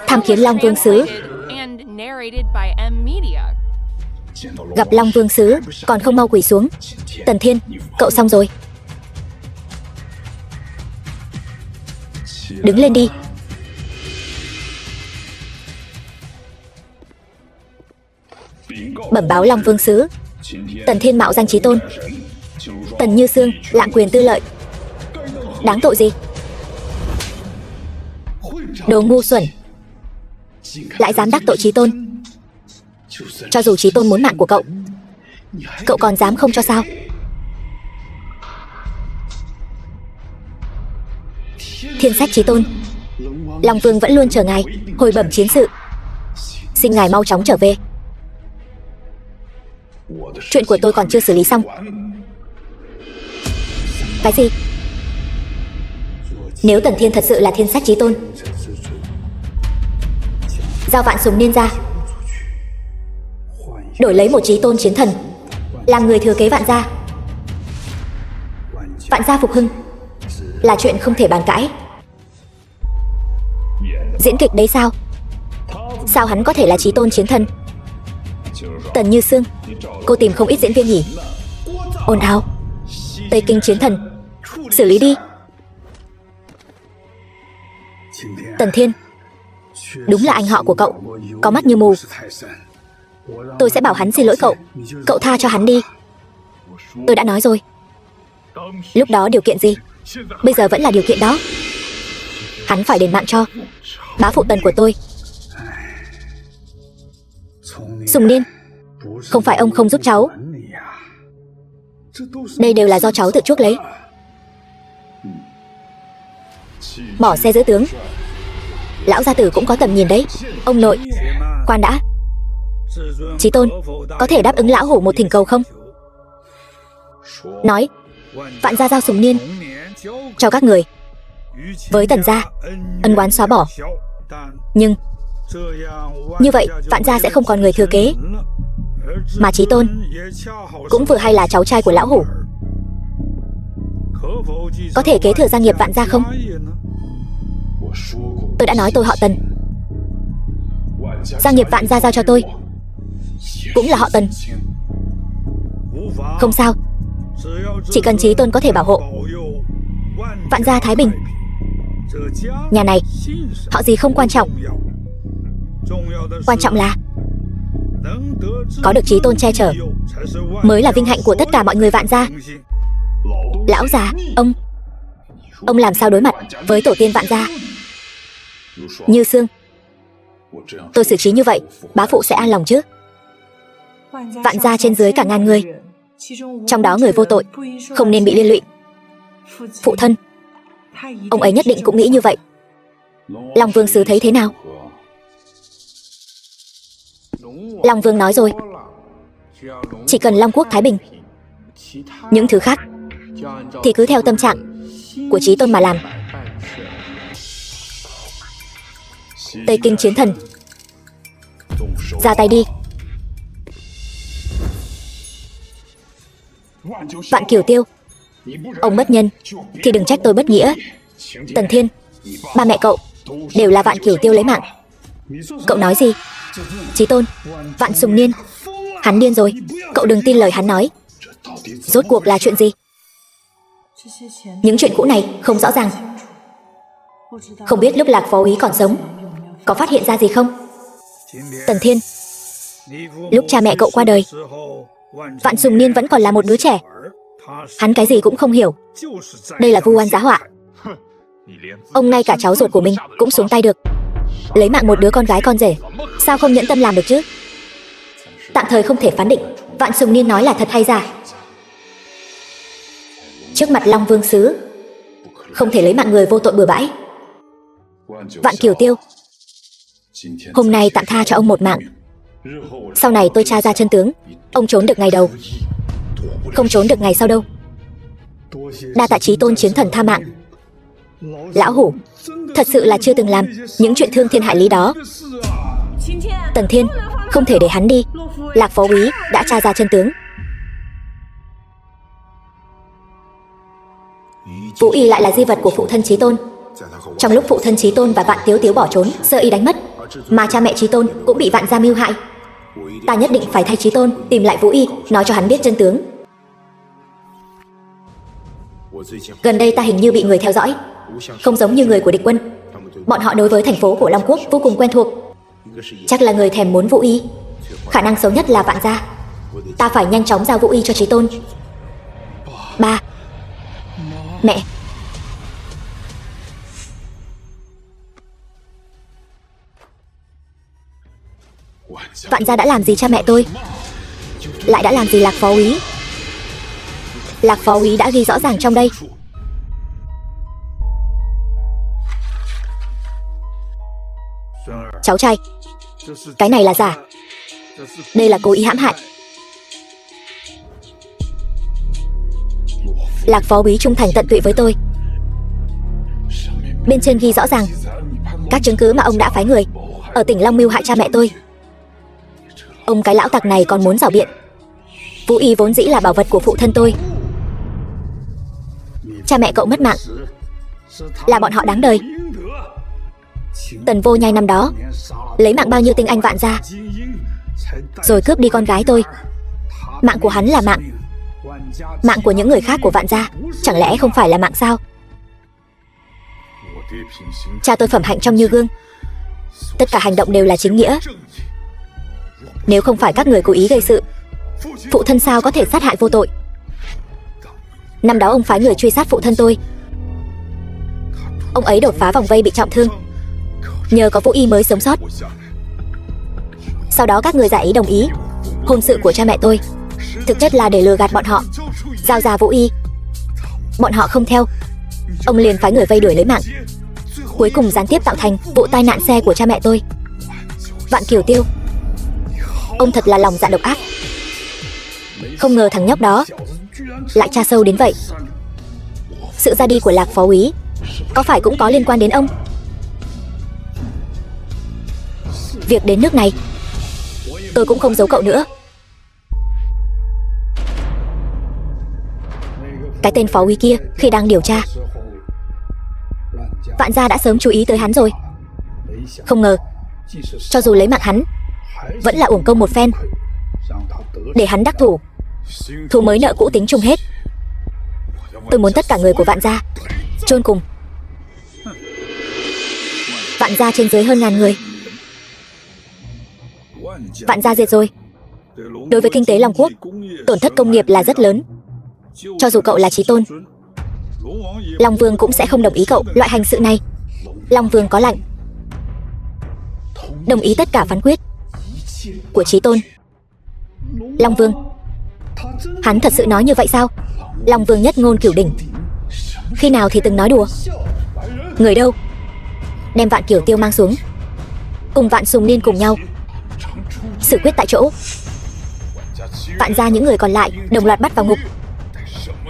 Tham kiến Long Vương Sứ. Gặp Long Vương Sứ còn không mau quỳ xuống. Tần Thiên, cậu xong rồi. Đứng lên đi. Bẩm báo Long Vương Sứ, Tần Thiên mạo danh Chí Tôn, Tần Như Sương lạm quyền tư lợi. Đáng tội gì? Đồ ngu xuẩn, lại dám đắc tội Chí Tôn. Cho dù Chí Tôn muốn mạng của cậu, cậu còn dám không cho sao? Thiên sách Chí Tôn, Long Vương vẫn luôn chờ ngài hồi bẩm chiến sự, xin ngài mau chóng trở về. Chuyện của tôi còn chưa xử lý xong. Cái gì? Nếu Tần Thiên thật sự là thiên sách Chí Tôn, giao Vạn Sùng Niên ra, đổi lấy một Chí Tôn chiến thần làm người thừa kế Vạn gia. Vạn gia phục hưng là chuyện không thể bàn cãi. Diễn kịch đấy sao? Sao hắn có thể là Chí Tôn chiến thần? Tần Như Sương, cô tìm không ít diễn viên nhỉ? Ồn ào. Tây Kinh chiến thần, xử lý đi. Tần Thiên, đúng là anh họ của cậu, có mắt như mù. Tôi sẽ bảo hắn xin lỗi cậu. Cậu tha cho hắn đi. Tôi đã nói rồi. Lúc đó điều kiện gì? Bây giờ vẫn là điều kiện đó. Hắn phải đền mạng cho bá phụ Tần của tôi. Sùng Niên, không phải ông không giúp cháu. Đây đều là do cháu tự chuốc lấy. Bỏ xe giữ tướng. Lão gia tử cũng có tầm nhìn đấy. Ông nội, khoan đã. Chí Tôn, có thể đáp ứng lão hổ một thỉnh cầu không? Nói, Vạn gia giao Sùng Niên cho các người. Với Tần gia, ân oán xóa bỏ. Nhưng như vậy Vạn gia sẽ không còn người thừa kế. Mà Chí Tôn cũng vừa hay là cháu trai của lão hủ, có thể kế thừa gia nghiệp Vạn gia không? Tôi đã nói tôi họ Tần. Gia nghiệp Vạn gia giao cho tôi, cũng là họ Tần. Không sao. Chỉ cần Chí Tôn có thể bảo hộ Vạn gia thái bình. Nhà này họ gì không quan trọng. Quan trọng là có được Chí Tôn che chở mới là vinh hạnh của tất cả mọi người Vạn gia. Lão già, ông làm sao đối mặt với tổ tiên Vạn gia? Như Sương, tôi xử trí như vậy, bá phụ sẽ an lòng chứ? Vạn gia trên dưới cả ngàn người, trong đó người vô tội không nên bị liên lụy. Phụ thân, ông ấy nhất định cũng nghĩ như vậy. Long Vương Sứ thấy thế nào? Long Vương nói rồi, chỉ cần Long Quốc thái bình, những thứ khác thì cứ theo tâm trạng của Chí Tôn mà làm. Tây Kinh chiến thần, ra tay đi. Vạn Kiều Tiêu, ông bất nhân thì đừng trách tôi bất nghĩa. Tần Thiên, ba mẹ cậu đều là Vạn Kiều Tiêu lấy mạng. Cậu nói gì? Chí Tôn, Vạn Sùng Niên, hắn điên rồi. Cậu đừng tin lời hắn nói. Rốt cuộc là chuyện gì? Những chuyện cũ này không rõ ràng. Không biết lúc Lạc Phó Úy còn sống có phát hiện ra gì không? Tần Thiên, lúc cha mẹ cậu qua đời, Vạn Sùng Niên vẫn còn là một đứa trẻ. Hắn cái gì cũng không hiểu. Đây là vu oan giá họa. Ông ngay cả cháu ruột của mình cũng xuống tay được, lấy mạng một đứa con gái con rể, sao không nhẫn tâm làm được chứ? Tạm thời không thể phán định Vạn Sùng Niên nói là thật hay giả. Trước mặt Long Vương Sứ không thể lấy mạng người vô tội bừa bãi. Vạn Kiều Tiêu, hôm nay tạm tha cho ông một mạng. Sau này tôi tra ra chân tướng, ông trốn được ngày đầu, không trốn được ngày sau đâu. Đa tạ Chí Tôn chiến thần tha mạng. Lão hủ thật sự là chưa từng làm những chuyện thương thiên hại lý đó. Tần Thiên, không thể để hắn đi. Lạc Phó Úy đã tra ra chân tướng. Vũ Y lại là di vật của phụ thân Chí Tôn. Trong lúc phụ thân Chí Tôn và Vạn Tiếu Tiếu bỏ trốn, sơ y đánh mất, mà cha mẹ Chí Tôn cũng bị Vạn gia mưu hại. Ta nhất định phải thay Chí Tôn tìm lại Vũ Y, nói cho hắn biết chân tướng. Gần đây ta hình như bị người theo dõi, không giống như người của địch quân. Bọn họ đối với thành phố của Long Quốc vô cùng quen thuộc. Chắc là người thèm muốn Vũ Y. Khả năng xấu nhất là Vạn gia. Ta phải nhanh chóng giao Vũ Y cho Chí Tôn. Ba, mẹ. Vạn gia đã làm gì cha mẹ tôi? Lại đã làm gì Lạc Phó Úy? Lạc Phó Úy đã ghi rõ ràng trong đây. Cháu trai, cái này là giả. Đây là cố ý hãm hại. Lạc Phó Úy trung thành tận tụy với tôi. Bên trên ghi rõ ràng các chứng cứ mà ông đã phái người ở tỉnh Long mưu hại cha mẹ tôi. Ông cái lão tặc này còn muốn rảo biện. Vũ Y vốn dĩ là bảo vật của phụ thân tôi. Cha mẹ cậu mất mạng là bọn họ đáng đời. Tần Vô Nhai năm đó lấy mạng bao nhiêu tinh anh Vạn gia, rồi cướp đi con gái tôi. Mạng của hắn là mạng của những người khác của Vạn gia, chẳng lẽ không phải là mạng sao? Cha tôi phẩm hạnh trong như gương, tất cả hành động đều là chính nghĩa. Nếu không phải các người cố ý gây sự, phụ thân sao có thể sát hại vô tội? Năm đó ông phái người truy sát phụ thân tôi. Ông ấy đột phá vòng vây bị trọng thương, nhờ có Vũ Y mới sống sót. Sau đó các người giả ý đồng ý hôn sự của cha mẹ tôi, thực chất là để lừa gạt bọn họ, giao ra Vũ Y. Bọn họ không theo, ông liền phái người vây đuổi lấy mạng, cuối cùng gián tiếp tạo thành vụ tai nạn xe của cha mẹ tôi. Vạn Kiều Tiêu, ông thật là lòng dạ độc ác. Không ngờ thằng nhóc đó lại tra sâu đến vậy. Sự ra đi của Lạc phó úy có phải cũng có liên quan đến ông? Việc đến nước này, tôi cũng không giấu cậu nữa. Cái tên phó úy kia khi đang điều tra, Vạn gia đã sớm chú ý tới hắn rồi. Không ngờ, cho dù lấy mạng hắn, vẫn là uổng công một phen. Để hắn đắc thủ, thù mới nợ cũ tính chung hết. Tôi muốn tất cả người của Vạn gia chôn cùng. Vạn gia trên dưới hơn 1000 người. Vạn gia diệt rồi. Đối với kinh tế Long Quốc, tổn thất công nghiệp là rất lớn. Cho dù cậu là chí tôn, Long Vương cũng sẽ không đồng ý cậu loại hành sự này. Long Vương có lạnh, đồng ý tất cả phán quyết của chí tôn. Long Vương, hắn thật sự nói như vậy sao? Long Vương nhất ngôn cửu đỉnh, khi nào thì từng nói đùa. Người đâu? Đem Vạn Kiều Tiêu mang xuống, cùng Vạn Sùng Niên cùng nhau xử quyết tại chỗ. Vạn gia những người còn lại đồng loạt bắt vào ngục,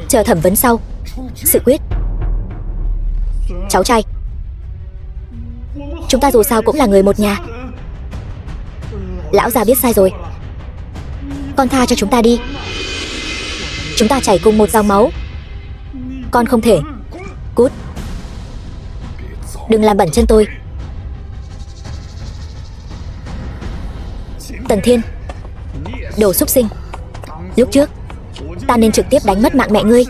chờ thẩm vấn sau xử quyết. Cháu trai, chúng ta dù sao cũng là người một nhà. Lão già biết sai rồi, con tha cho chúng ta đi. Chúng ta chảy cùng một dòng máu. Con không thể. Cút, đừng làm bẩn chân tôi. Tần Thiên, đồ súc sinh, lúc trước ta nên trực tiếp đánh mất mạng mẹ ngươi.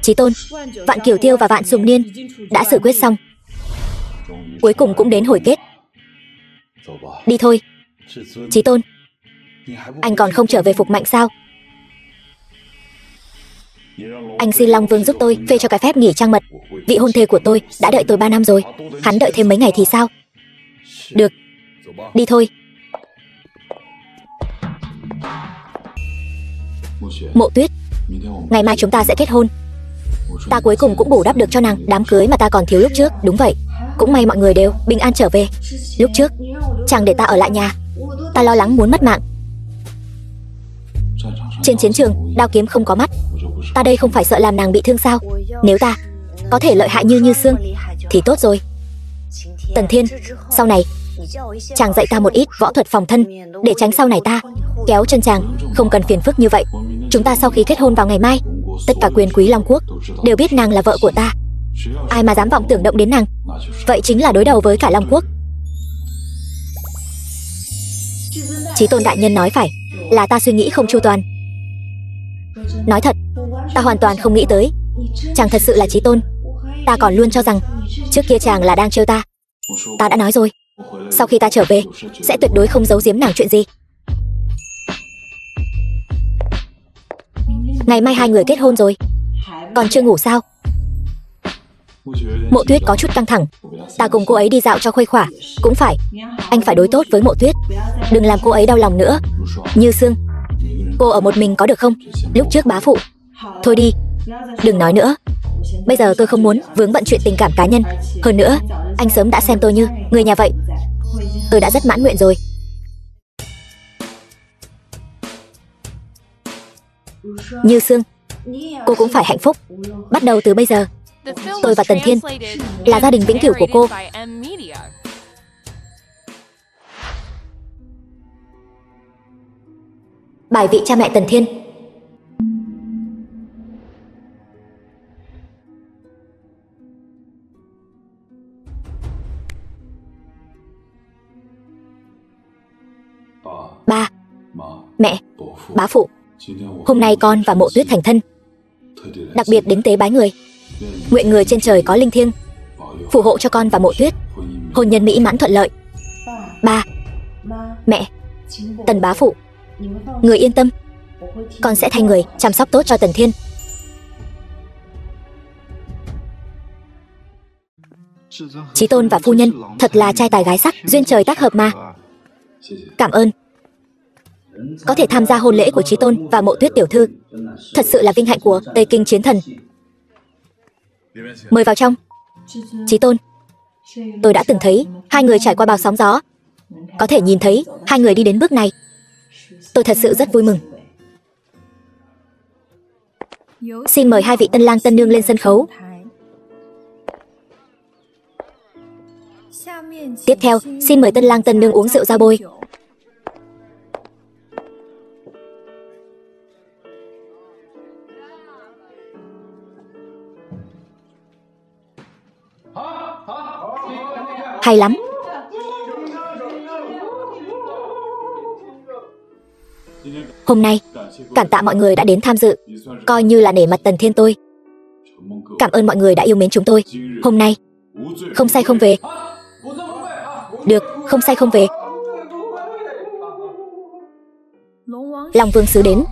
Chí tôn, Vạn Kiều Tiêu và Vạn Sùng Niên đã xử quyết xong, cuối cùng cũng đến hồi kết. Đi thôi. Chí tôn, anh còn không trở về phục mạnh sao? Anh xin Long Vương giúp tôi phê cho cái phép nghỉ trăng mật. Vị hôn thê của tôi đã đợi tôi 3 năm rồi, hắn đợi thêm mấy ngày thì sao? Được, đi thôi. Mộ Tuyết, ngày mai chúng ta sẽ kết hôn. Ta cuối cùng cũng bù đắp được cho nàng đám cưới mà ta còn thiếu lúc trước. Đúng vậy, cũng may mọi người đều bình an trở về. Lúc trước chàng để ta ở lại nhà, ta lo lắng muốn mất mạng. Trên chiến trường đao kiếm không có mắt, ta đây không phải sợ làm nàng bị thương sao? Nếu ta có thể lợi hại như Như Xương thì tốt rồi. Tần Thiên, sau này chàng dạy ta một ít võ thuật phòng thân, để tránh sau này ta kéo chân chàng. Không cần phiền phức như vậy. Chúng ta sau khi kết hôn vào ngày mai, tất cả quyền quý Long Quốc đều biết nàng là vợ của ta. Ai mà dám vọng tưởng động đến nàng, vậy chính là đối đầu với cả Long Quốc. Chí tôn đại nhân nói phải, là ta suy nghĩ không chu toàn. Nói thật, ta hoàn toàn không nghĩ tới chàng thật sự là chí tôn. Ta còn luôn cho rằng trước kia chàng là đang trêu ta. Ta đã nói rồi, sau khi ta trở về sẽ tuyệt đối không giấu giếm nàng chuyện gì. Ngày mai hai người kết hôn rồi, còn chưa ngủ sao? Mộ Tuyết có chút căng thẳng, ta cùng cô ấy đi dạo cho khuây khỏa. Cũng phải, anh phải đối tốt với Mộ Tuyết, đừng làm cô ấy đau lòng nữa. Như Xương, cô ở một mình có được không? Lúc trước bá phụ. Thôi đi, đừng nói nữa. Bây giờ tôi không muốn vướng bận chuyện tình cảm cá nhân. Hơn nữa, anh sớm đã xem tôi như người nhà vậy. Tôi đã rất mãn nguyện rồi. Như Xương, cô cũng phải hạnh phúc. Bắt đầu từ bây giờ, tôi và Tần Thiên là gia đình vĩnh cửu của cô. Bài vị cha mẹ Tần Thiên. Mẹ, bá phụ, hôm nay con và Mộ Tuyết thành thân, đặc biệt đến tế bái người. Nguyện người trên trời có linh thiêng phù hộ cho con và Mộ Tuyết hôn nhân mỹ mãn thuận lợi. Ba, mẹ, Tần bá phụ, người yên tâm, con sẽ thay người chăm sóc tốt cho Tần Thiên. Chí Tôn và phu nhân thật là trai tài gái sắc, duyên trời tác hợp mà. Cảm ơn. Có thể tham gia hôn lễ của Chí Tôn và Mộ Tuyết tiểu thư, thật sự là vinh hạnh của Tây Kinh chiến thần. Mời vào trong. Chí Tôn, tôi đã từng thấy hai người trải qua bao sóng gió, có thể nhìn thấy hai người đi đến bước này, tôi thật sự rất vui mừng. Xin mời hai vị tân lang tân nương lên sân khấu. Tiếp theo, xin mời tân lang tân nương uống rượu ra bôi. Hay lắm. Hôm nay, cảm tạ mọi người đã đến tham dự, coi như là nể mặt Tần Thiên tôi. Cảm ơn mọi người đã yêu mến chúng tôi. Hôm nay, không say không về. Được, không say không về. Long Vương sứ đến.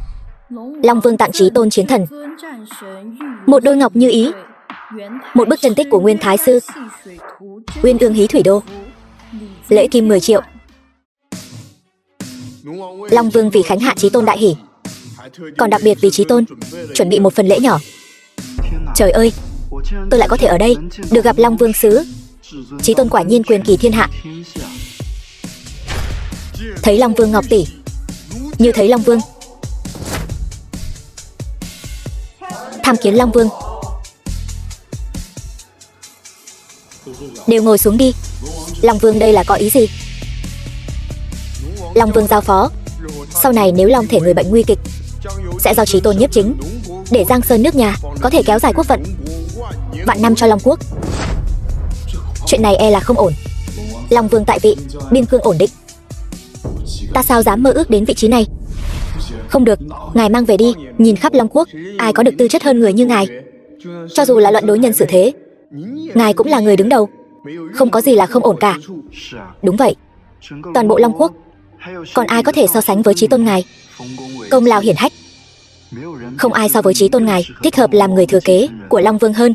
Long Vương tặng Chí Tôn chiến thần một đôi ngọc như ý, một bức chân tích của Nguyên Thái Sư, Uyên Ương Hí Thủy Đô, lễ kim 10 triệu. Long Vương vì khánh hạ Chí Tôn đại hỷ, còn đặc biệt vì Chí Tôn chuẩn bị một phần lễ nhỏ. Trời ơi, tôi lại có thể ở đây được gặp Long Vương sứ. Chí Tôn quả nhiên quyền kỳ thiên hạ. Thấy Long Vương ngọc tỷ, như thấy Long Vương. Tham kiến Long Vương. Đều ngồi xuống đi. Long Vương đây là có ý gì? Long Vương giao phó, sau này nếu Long thể người bệnh nguy kịch, sẽ do Chí Tôn nhiếp chính, để Giang Sơn nước nhà có thể kéo dài quốc vận vạn năm cho Long Quốc. Chuyện này e là không ổn. Long Vương tại vị, biên cương ổn định, ta sao dám mơ ước đến vị trí này. Không được, ngài mang về đi. Nhìn khắp Long Quốc, ai có được tư chất hơn người như ngài. Cho dù là luận đối nhân xử thế, ngài cũng là người đứng đầu, không có gì là không ổn cả. Đúng vậy, toàn bộ Long Quốc, còn ai có thể so sánh với Chí Tôn ngài. Công lao hiển hách, không ai so với Chí Tôn ngài thích hợp làm người thừa kế của Long Vương hơn.